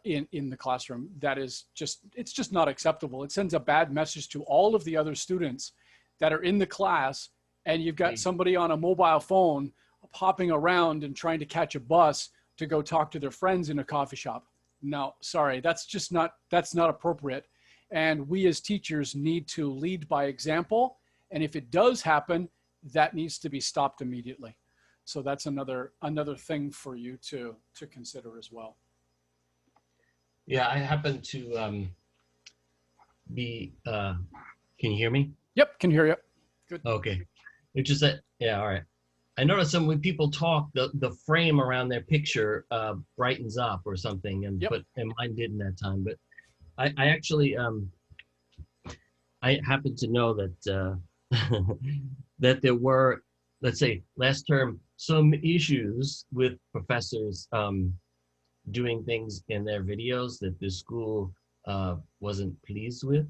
in the classroom. That is it's just not acceptable. It sends a bad message to all of the other students that are in the class, and you've got somebody on a mobile phone hopping around and trying to catch a bus to go talk to their friends in a coffee shop. No, sorry, that's not appropriate. And we as teachers need to lead by example. And if it does happen, that needs to be stopped immediately. So that's another thing for you to consider as well. Yeah, I happen to be, can you hear me? Yep, can hear you. Good. Okay. It's just that, yeah, all right. I noticed when people talk, the frame around their picture brightens up or something, and mine didn't that time. But I actually I happen to know that that there were, let's say, last term, some issues with professors doing things in their videos that the school wasn't pleased with,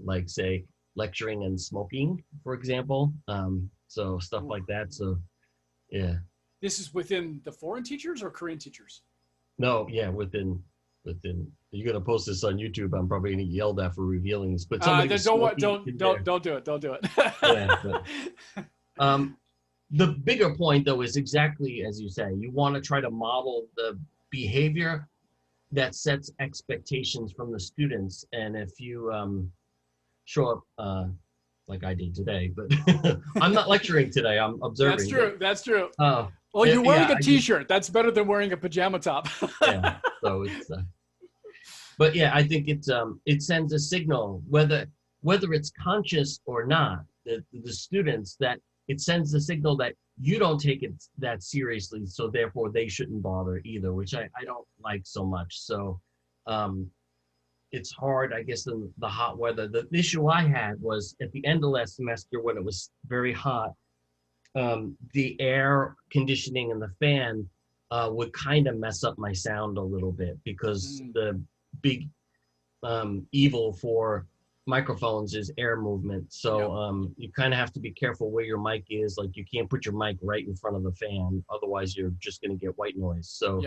like say lecturing and smoking, for example. So stuff like that. So. Yeah. This is within the foreign teachers or Korean teachers? No, yeah, within. You're gonna post this on YouTube. I'm probably gonna get yelled at for revealing this. But don't do it. Don't do it. Yeah, but, the bigger point, though, is exactly as you say. You want to try to model the behavior that sets expectations from the students, and if you show up. Like I did today, but I'm not lecturing today. I'm observing. That's true. That's true. Well, you're wearing a T-shirt. That's better than wearing a pajama top. Yeah. So it's. But yeah, I think it sends a signal, whether it's conscious or not, the students, that it sends a signal that you don't take it that seriously, so therefore they shouldn't bother either, which I don't like so much. So. It's hard, I guess, in the hot weather. The issue I had was at the end of last semester when it was very hot, the air conditioning and the fan would kind of mess up my sound a little bit, because the big evil for microphones is air movement. So you kind of have to be careful where your mic is. Like you can't put your mic right in front of the fan, otherwise you're just going to get white noise. So.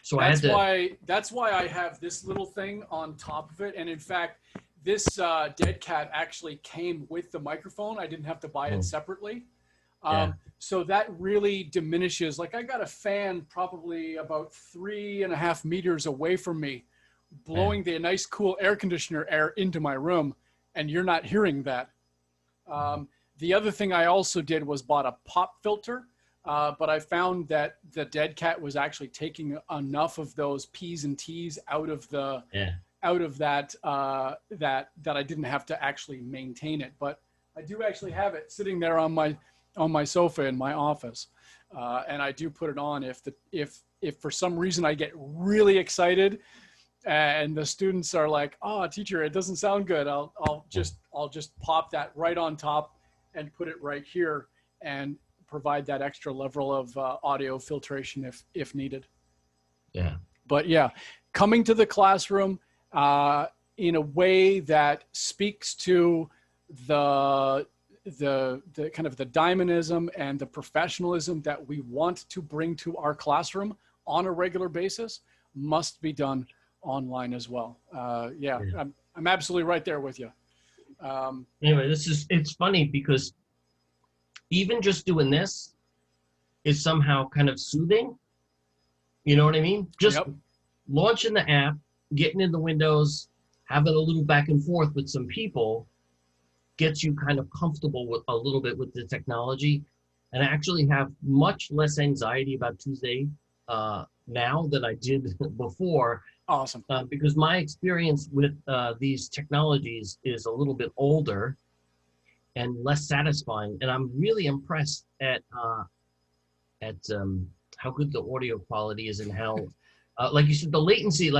So that's why I have this little thing on top of it. And in fact, this dead cat actually came with the microphone. I didn't have to buy it separately. So that really diminishes. Like I got a fan probably about 3.5 meters away from me, blowing the nice cool air conditioner air into my room, and you're not hearing that. The other thing I also did was bought a pop filter. But I found that the dead cat was actually taking enough of those P's and T's out of the that I didn't have to actually maintain it. But I do actually have it sitting there on my sofa in my office, and I do put it on if for some reason I get really excited and the students are like, "Oh, teacher, it doesn't sound good." I'll just pop that right on top and put it right here and provide that extra level of audio filtration if needed. Yeah. But yeah, coming to the classroom in a way that speaks to the the kind of the dynamism and the professionalism that we want to bring to our classroom on a regular basis must be done online as well. Yeah, I'm absolutely right there with you. Anyway, it's funny because even just doing this is somehow kind of soothing. You know what I mean? Just launching the app, getting in the windows, having a little back and forth with some people gets you kind of comfortable with a little bit with the technology, and I actually have much less anxiety about Tuesday now than I did before. Awesome. Because my experience with these technologies is a little bit older and less satisfying, and I'm really impressed at how good the audio quality is and how, like you said, the latency.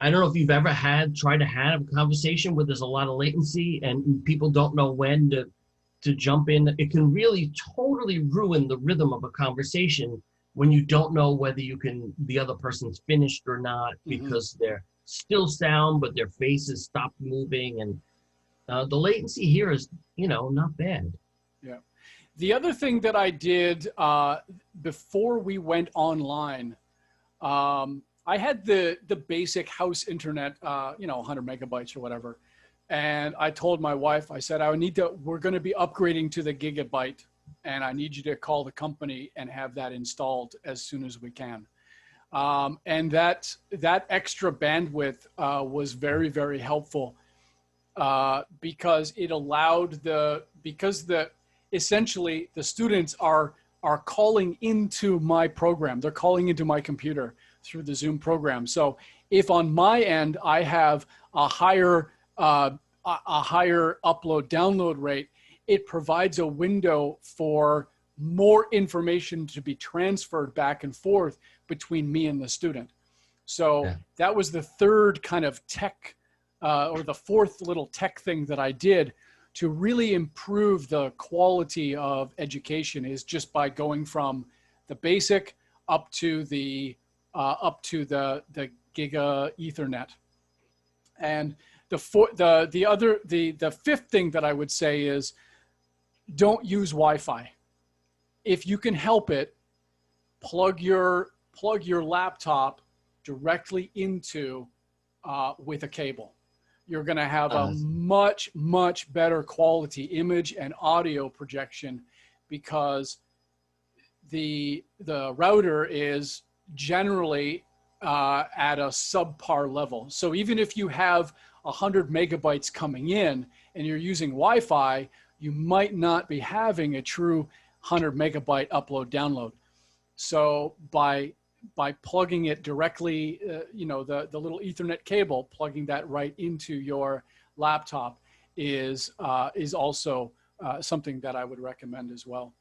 I don't know if you've ever tried to have a conversation where there's a lot of latency and people don't know when to jump in. It can really totally ruin the rhythm of a conversation when you don't know whether the other person's finished or not, because they're still sound, but their faces stopped moving. And the latency here is, not bad. Yeah. The other thing that I did before we went online, I had the basic house internet, 100 megabytes or whatever. And I told my wife, I said, we're going to be upgrading to the gigabyte, and I need you to call the company and have that installed as soon as we can. And that extra bandwidth was very, very helpful because it allowed essentially the students are calling into my program. They're calling into my computer through the Zoom program. So if on my end I have a higher upload download rate, it provides a window for more information to be transferred back and forth between me and the student. So that was the third kind of tech or the fourth little tech thing that I did to really improve the quality of education, is just by going from the basic up to the Giga Ethernet. And the fifth thing that I would say is, don't use Wi-Fi. If you can help it, plug your laptop directly into with a cable. You're going to have a much, much better quality image and audio projection, because the router is generally at a subpar level. So even if you have 100 megabytes coming in and you're using Wi-Fi, you might not be having a true 100 megabyte upload download. So by plugging it directly, the little Ethernet cable, plugging that right into your laptop is also something that I would recommend as well.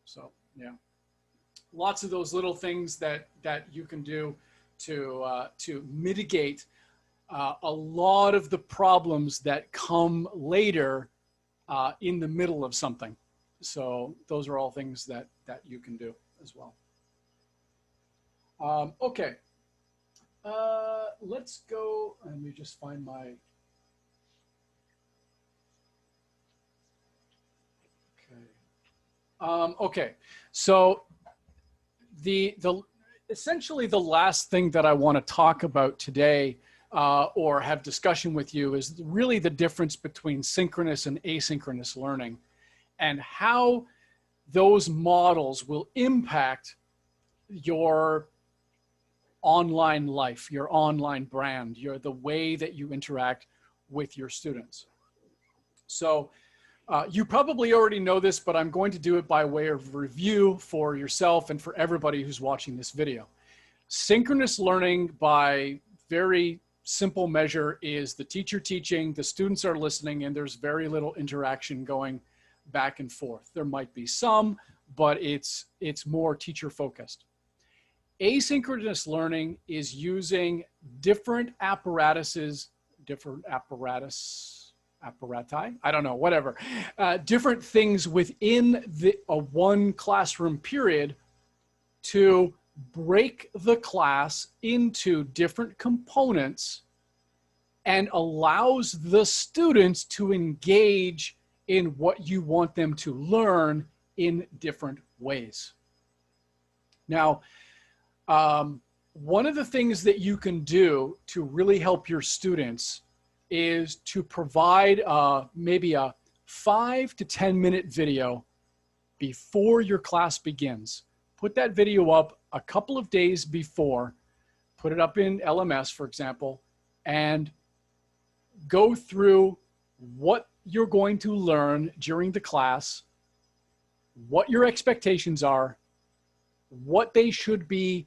So yeah, lots of those little things that you can do to mitigate a lot of the problems that come later in the middle of something. So those are all things that you can do as well. Okay, let's go. Let me just find my. Okay, so essentially the last thing that I want to talk about today or have discussion with you is really the difference between synchronous and asynchronous learning, and how those models will impact your online life, your online brand, the way that you interact with your students. So you probably already know this, but I'm going to do it by way of review for yourself and for everybody who's watching this video. Synchronous learning, by very simple measure, is the teacher teaching, the students are listening, and there's very little interaction going back and forth. There might be some, but it's more teacher focused. Asynchronous learning is using different apparati, I don't know, whatever, different things within a one classroom period to break the class into different components and allows the students to engage in what you want them to learn in different ways. Now, one of the things that you can do to really help your students is to provide maybe a 5 to 10 minute video before your class begins. Put that video up a couple of days before, put it up in LMS, for example, and go through what you're going to learn during the class, what your expectations are, what they should be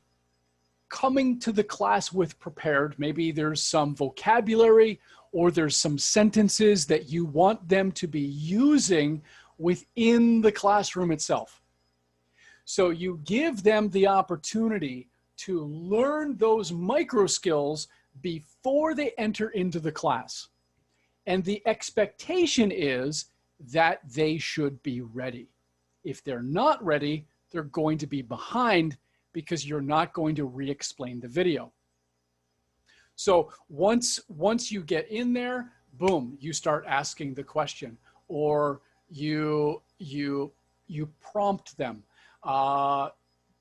coming to the class with prepared. Maybe there's some vocabulary or there's some sentences that you want them to be using within the classroom itself. So you give them the opportunity to learn those micro skills before they enter into the class. And the expectation is that they should be ready. If they're not ready, they're going to be behind because you're not going to re-explain the video. So once you get in there, boom, you start asking the question, or you prompt them.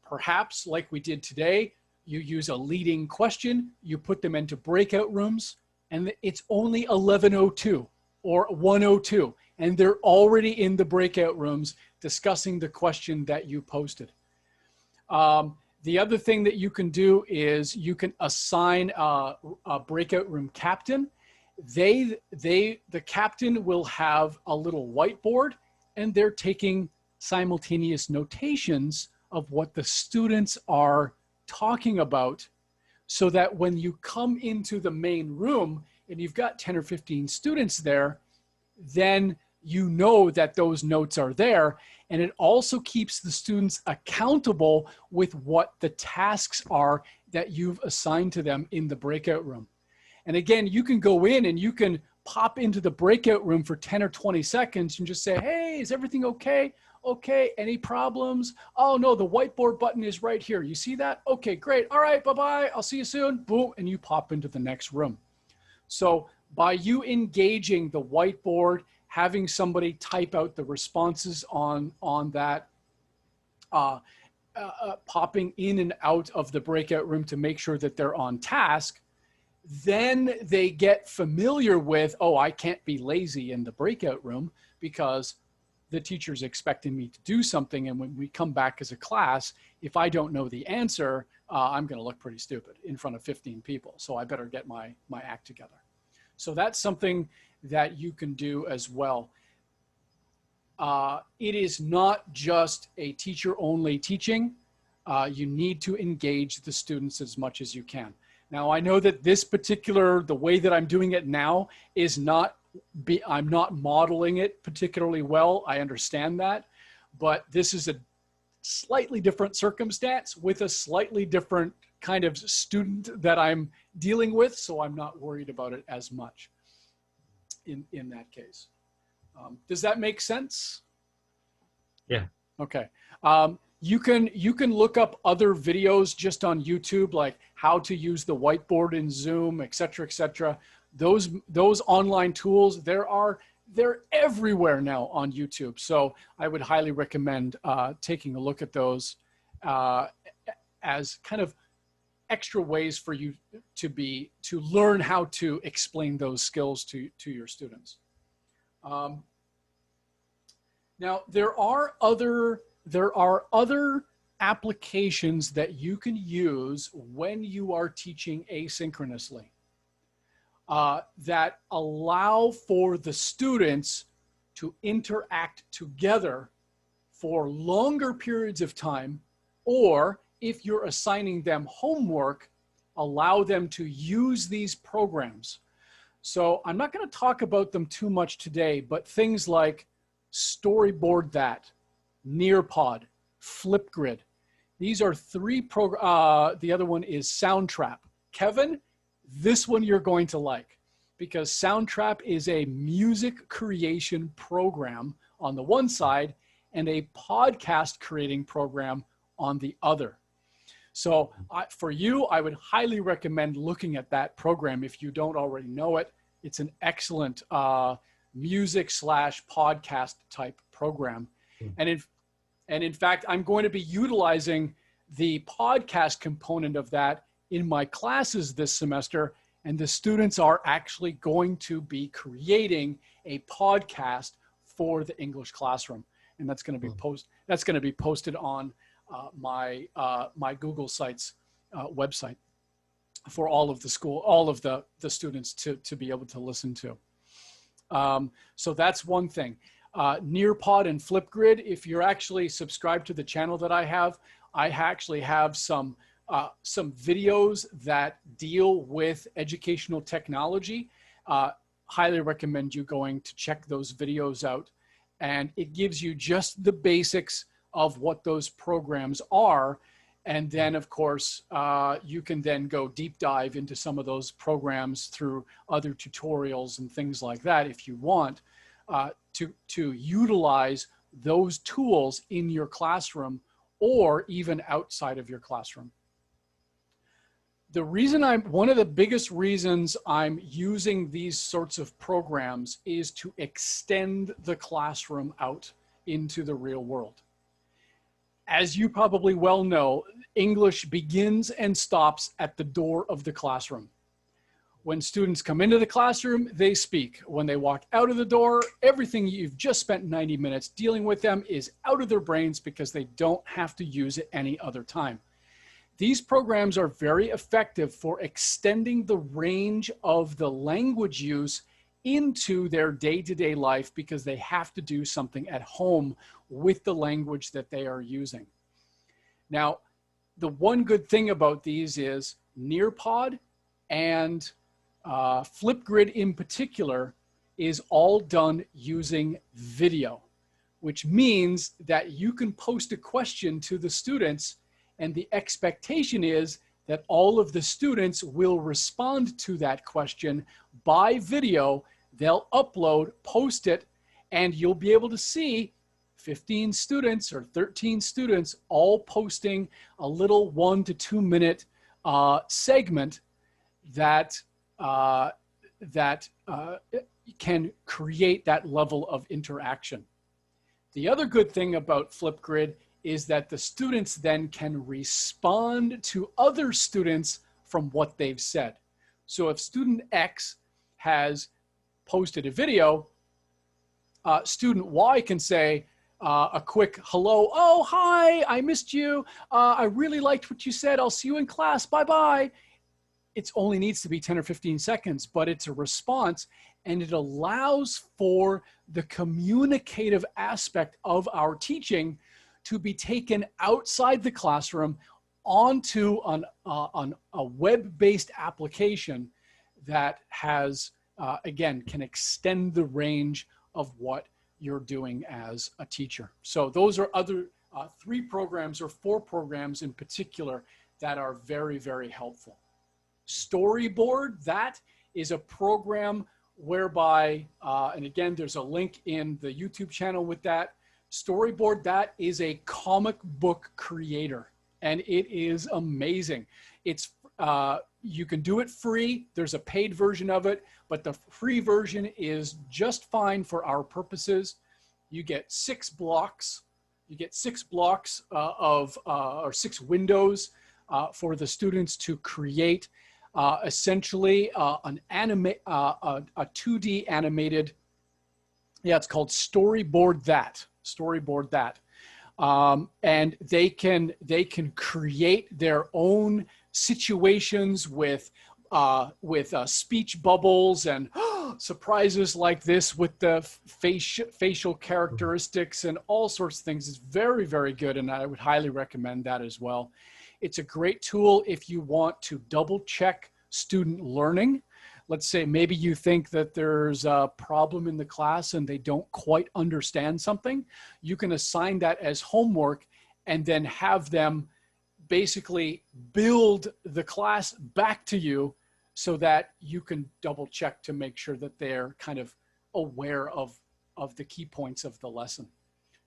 Perhaps like we did today, you use a leading question, you put them into breakout rooms, and it's only 11:02 or 1:02, and they're already in the breakout rooms discussing the question that you posted. The other thing that you can do is you can assign a breakout room captain. The captain will have a little whiteboard, and they're taking simultaneous notations of what the students are talking about, so that when you come into the main room and you've got 10 or 15 students there, then you know that those notes are there. And it also keeps the students accountable with what the tasks are that you've assigned to them in the breakout room. And again, you can go in and you can pop into the breakout room for 10 or 20 seconds and just say, hey, is everything okay? Okay, any problems? Oh no, the whiteboard button is right here. You see that? Okay, great. All right, bye-bye. I'll see you soon. Boom, and you pop into the next room. So by you engaging the whiteboard, having somebody type out the responses on that, popping in and out of the breakout room to make sure that they're on task, then they get familiar with, oh, I can't be lazy in the breakout room because the teacher's expecting me to do something. And when we come back as a class, if I don't know the answer, I'm going to look pretty stupid in front of 15 people. So I better get my act together. So that's something that you can do as well. It is not just a teacher-only teaching. You need to engage the students as much as you can. Now, I know that this particular, the way that I'm doing it now is not, I'm not modeling it particularly well. I understand that, but this is a slightly different circumstance with a slightly different kind of student that I'm dealing with. So I'm not worried about it as much in that case. Does that make sense? Yeah. Okay. You can look up other videos just on YouTube, like how to use the whiteboard in Zoom, et cetera, et cetera. Those online tools, they're everywhere now on YouTube. So I would highly recommend taking a look at those as kind of extra ways for you to learn how to explain those skills to your students. Now there are other applications that you can use when you are teaching asynchronously that allow for the students to interact together for longer periods of time, or if you're assigning them homework, allow them to use these programs. So I'm not going to talk about them too much today, but things like Storyboard That, Nearpod, Flipgrid. These are three the other one is Soundtrap. Kevin, this one you're going to like, because Soundtrap is a music creation program on the one side and a podcast creating program on the other. So for you, I would highly recommend looking at that program if you don't already know it. It's an excellent music/podcast type program. And in fact, I'm going to be utilizing the podcast component of that in my classes this semester. And the students are actually going to be creating a podcast for the English classroom. And that's going to be posted on my Google Sites website for all of the students to be able to listen to. So that's one thing. Nearpod and Flipgrid, if you're actually subscribed to the channel that I actually have some videos that deal with educational technology. Highly recommend you going to check those videos out. And it gives you just the basics of what those programs are. And then, of course, you can then go deep dive into some of those programs through other tutorials and things like that if you want to utilize those tools in your classroom or even outside of your classroom. One of the biggest reasons I'm using these sorts of programs is to extend the classroom out into the real world. As you probably well know, English begins and stops at the door of the classroom. When students come into the classroom, they speak. When they walk out of the door, everything you've just spent 90 minutes dealing with them is out of their brains because they don't have to use it any other time. These programs are very effective for extending the range of the language use into their day-to-day life because they have to do something at home with the language that they are using. Now, the one good thing about these is Nearpod and Flipgrid in particular is all done using video, which means that you can post a question to the students and the expectation is that all of the students will respond to that question by video. They'll upload, post it, and you'll be able to see 15 students or 13 students all posting a little 1 to 2 minute segment that can create that level of interaction. The other good thing about Flipgrid is that the students then can respond to other students from what they've said. So if student X has posted a video, student Y can say a quick hello, oh, hi, I missed you. I really liked what you said. I'll see you in class, bye-bye. It only needs to be 10 or 15 seconds, but it's a response and it allows for the communicative aspect of our teaching to be taken outside the classroom onto a web-based application that has, again, can extend the range of what you're doing as a teacher. So those are other 3 programs or 4 programs in particular that are very, very helpful. Storyboard, that is a program whereby, and again, there's a link in the YouTube channel with that. Storyboard, that is a comic book creator, and it is amazing. It's you can do it free. There's a paid version of it, but the free version is just fine for our purposes. You get 6 blocks. You get 6 blocks or 6 windows for the students to create essentially a 2D animated. Yeah, it's called Storyboard That. Storyboard That. And they can create their own situations with speech bubbles and surprises like this with the facial characteristics and all sorts of things. It's very, very good, and I would highly recommend that as well. It's a great tool if you want to double check student learning. Let's say maybe you think that there's a problem in the class and they don't quite understand something. You can assign that as homework and then have them basically build the class back to you so that you can double check to make sure that they're kind of aware of the key points of the lesson.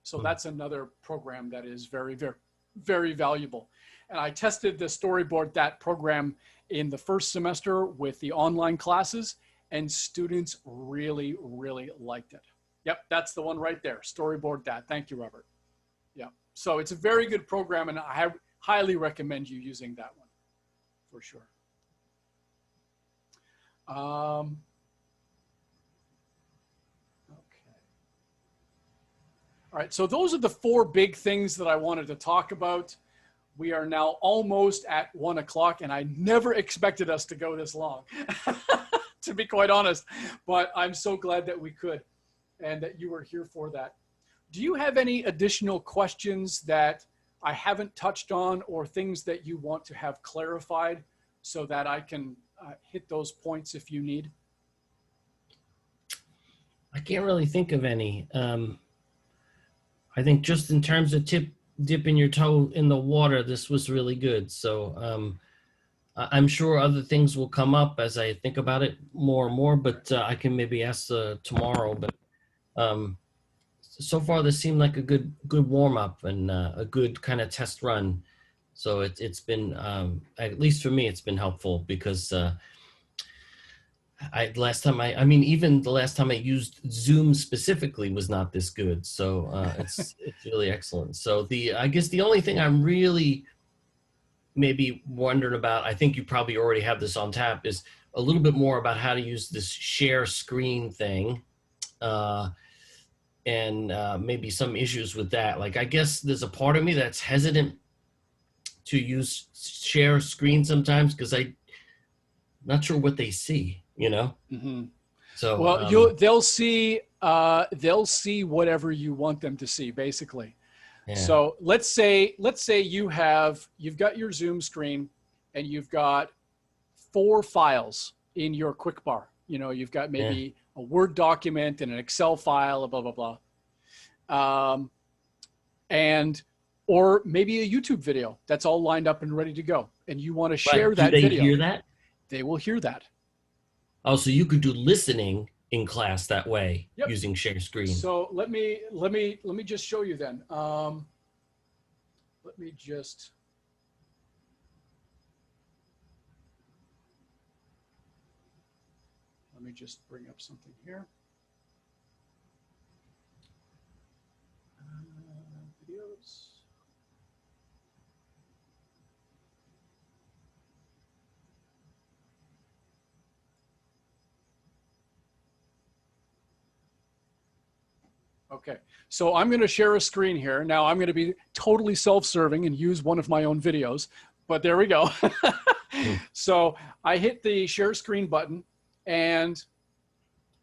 So that's another program that is very, very, very valuable. And I tested the Storyboard That program in the first semester with the online classes, and students really, really liked it. Yep, that's the one right there, Storyboard That. Thank you, Robert. Yeah, so it's a very good program, and I highly recommend you using that one for sure. Okay. All right, so those are the 4 big things that I wanted to talk about. We are now almost at 1 o'clock, and I never expected us to go this long, to be quite honest, but I'm so glad that we could and that you were here for that. Do you have any additional questions that I haven't touched on, or things that you want to have clarified so that I can hit those points if you need? I can't really think of any. I think just in terms of dipping your toe in the water, this was really good. So I'm sure other things will come up as I think about it more and more, but I can maybe ask tomorrow. But so far, this seemed like a good warm up and a good kind of test run. So it's been, at least for me, it's been helpful because even the last time I used Zoom specifically was not this good. So it's really excellent. So I guess the only thing I'm really maybe wondering about, I think you probably already have this on tap, is a little bit more about how to use this share screen thing. And maybe some issues with that. Like, I guess there's a part of me that's hesitant to use share screen sometimes because I'm not sure what they see. You know. Mm-hmm. So well, they'll see whatever you want them to see, basically. Yeah. So let's say you've got your Zoom screen and you've got 4 files in your quick bar. You know, you've got maybe a Word document and an Excel file, blah blah blah, or maybe a YouTube video that's all lined up and ready to go, and you want to share that video. Do they hear that? They will hear that. Oh, so you could do listening in class that way, yep, using share screen. So let me just show you then. Let me just. Let me just bring up something here. Videos. Okay, so I'm going to share a screen here. Now I'm going to be totally self-serving and use one of my own videos, but there we go. So I hit the share screen button, and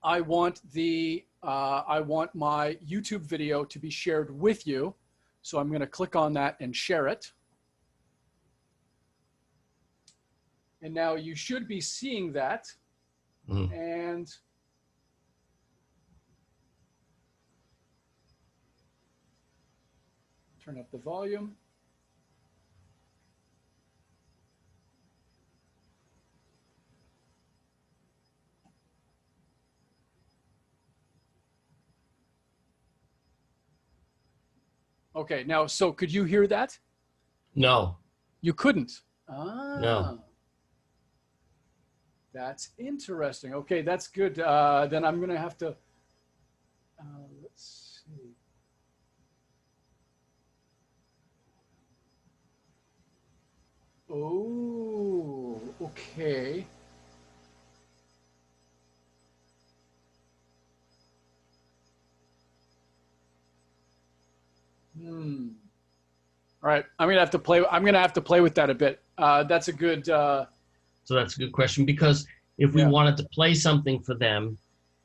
I want my YouTube video to be shared with you. So I'm going to click on that and share it. And now you should be seeing that. And turn up the volume. Okay, now, so could you hear that? No. You couldn't? Ah. No. That's interesting. Okay, that's good. Then I'm going to have to, let's see. Oh, okay. All right, I'm gonna have to play with that a bit. That's a good. So that's a good question, because if we wanted to play something for them,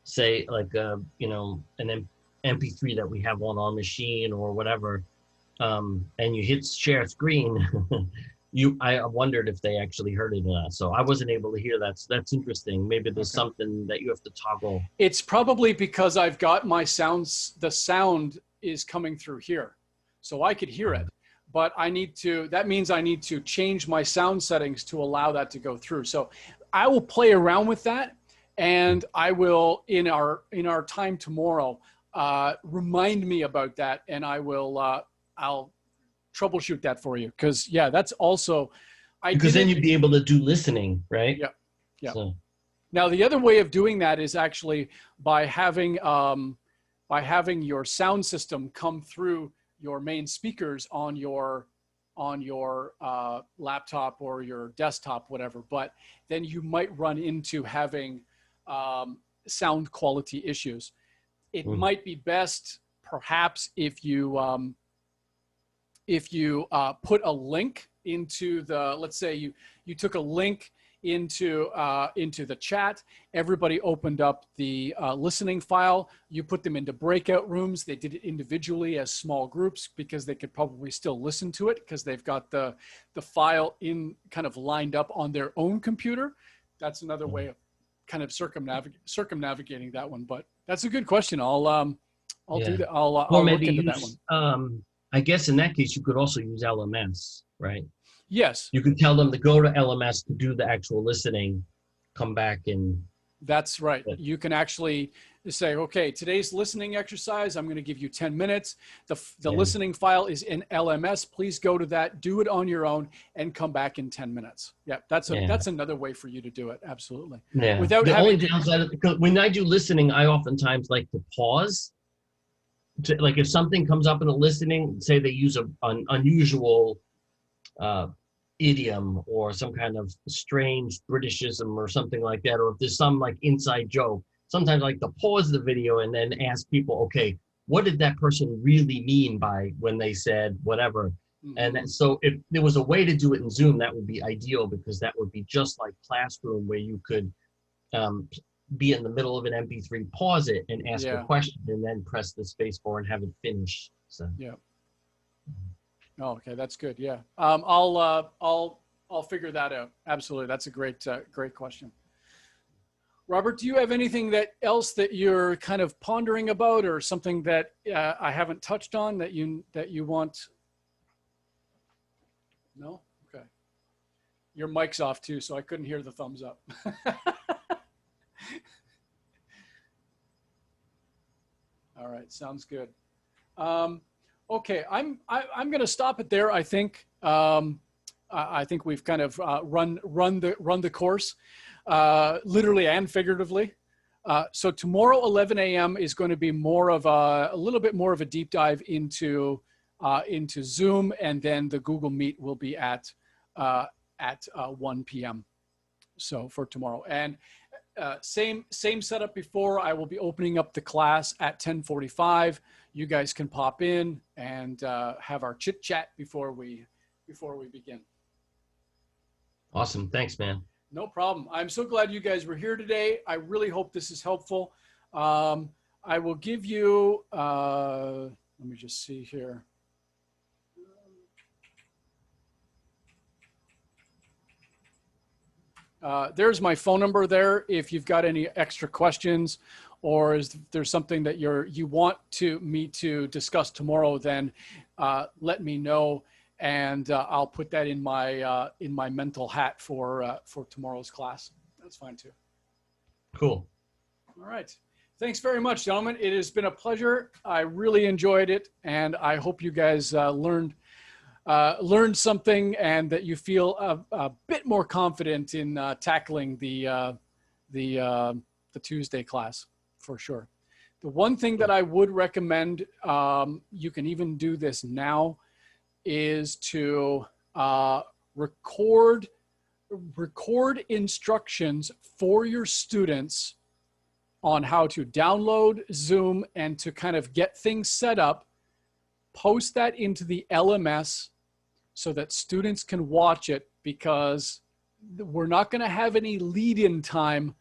say like you know, an MP3 that we have on our machine or whatever, and you hit share screen, I wondered if they actually heard it or not. So I wasn't able to hear that. So that's interesting. Maybe there's something that you have to toggle. It's probably because I've got my sounds. The sound is coming through here, so I could hear it. But that means I need to change my sound settings to allow that to go through. So I will play around with that, and I will, in our time tomorrow, remind me about that, and I'll troubleshoot that for you. Because yeah, that's also because then you'd be able to do listening, right? Yeah, yeah. So. Now the other way of doing that is actually by having your sound system come through your main speakers on your laptop or your desktop, whatever. But then you might run into having sound quality issues. It might be best, perhaps, if you put a link into the, let's say you took a link into the chat, everybody opened up the listening file, you put them into breakout rooms, they did it individually as small groups because they could probably still listen to it because they've got the file in kind of lined up on their own computer. That's another way of kind of circumnavigating that one, but that's a good question. I'll do that. I'll look into that one. I guess in that case, you could also use LMS, right? Yes. You could tell them to go to LMS to do the actual listening, come back and. That's right. You can actually say, okay, today's listening exercise, I'm going to give you 10 minutes. The listening file is in LMS. Please go to that, do it on your own, and come back in 10 minutes. Yeah, that's another way for you to do it. Absolutely. Yeah. Without the only downside, because when I do listening, I oftentimes like to pause. Like if something comes up in the listening, say they use an unusual idiom or some kind of strange Britishism or something like that, or if there's some like inside joke, sometimes I like to pause the video and then ask people, okay, what did that person really mean by when they said whatever? And then, so if there was a way to do it in Zoom, that would be ideal, because that would be just like Classroom, where you could be in the middle of an MP3, pause it and ask a question, and then press the space bar and have it finish. So yeah. Oh, okay, that's good. Yeah, I'll figure that out. Absolutely, that's a great question. Robert, do you have anything else that you're kind of pondering about, or something that I haven't touched on that you want? No? Okay. Your mic's off too, so I couldn't hear the thumbs up. All right, sounds good. Okay, I'm going to stop it there. I think we've kind of run the course, literally and figuratively. So tomorrow, 11 a.m. is going to be more of a little bit more of a deep dive into Zoom, and then the Google Meet will be at 1 p.m. So for tomorrow, and same setup before. I will be opening up the class at 10:45. You guys can pop in and have our chit chat before we begin. Awesome, thanks, man. No problem. I'm so glad you guys were here today. I really hope this is helpful. I will give you. Let me just see here. There's my phone number there. If you've got any extra questions, or if there's something that you want me to discuss tomorrow, then let me know, and I'll put that in my mental hat for tomorrow's class. That's fine too. Cool. All right. Thanks very much, gentlemen. It has been a pleasure. I really enjoyed it, and I hope you guys learned something, and that you feel a bit more confident in tackling the Tuesday class, for sure. The one thing that I would recommend, you can even do this now, is to record instructions for your students on how to download Zoom and to kind of get things set up. Post that into the LMS so that students can watch it, because we're not going to have any lead-in time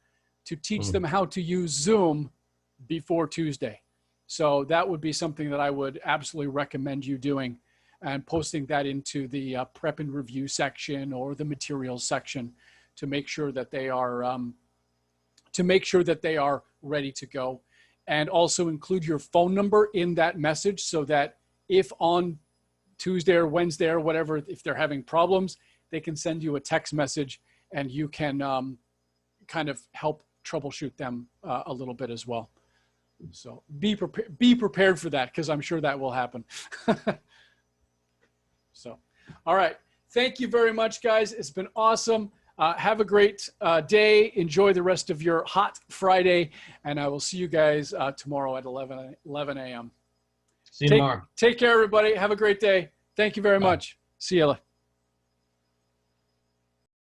to teach them how to use Zoom before Tuesday. So that would be something that I would absolutely recommend you doing, and posting that into the prep and review section or the materials section to make sure that they are ready to go. And also include your phone number in that message, so that if on Tuesday or Wednesday or whatever, if they're having problems, they can send you a text message, and you can kind of help troubleshoot them a little bit as well. So be prepared for that, because I'm sure that will happen. All right. Thank you very much, guys. It's been awesome. Have a great day. Enjoy the rest of your hot Friday. And I will see you guys tomorrow at 11 a.m. See you tomorrow. Take care, everybody. Have a great day. Thank you very much. See you.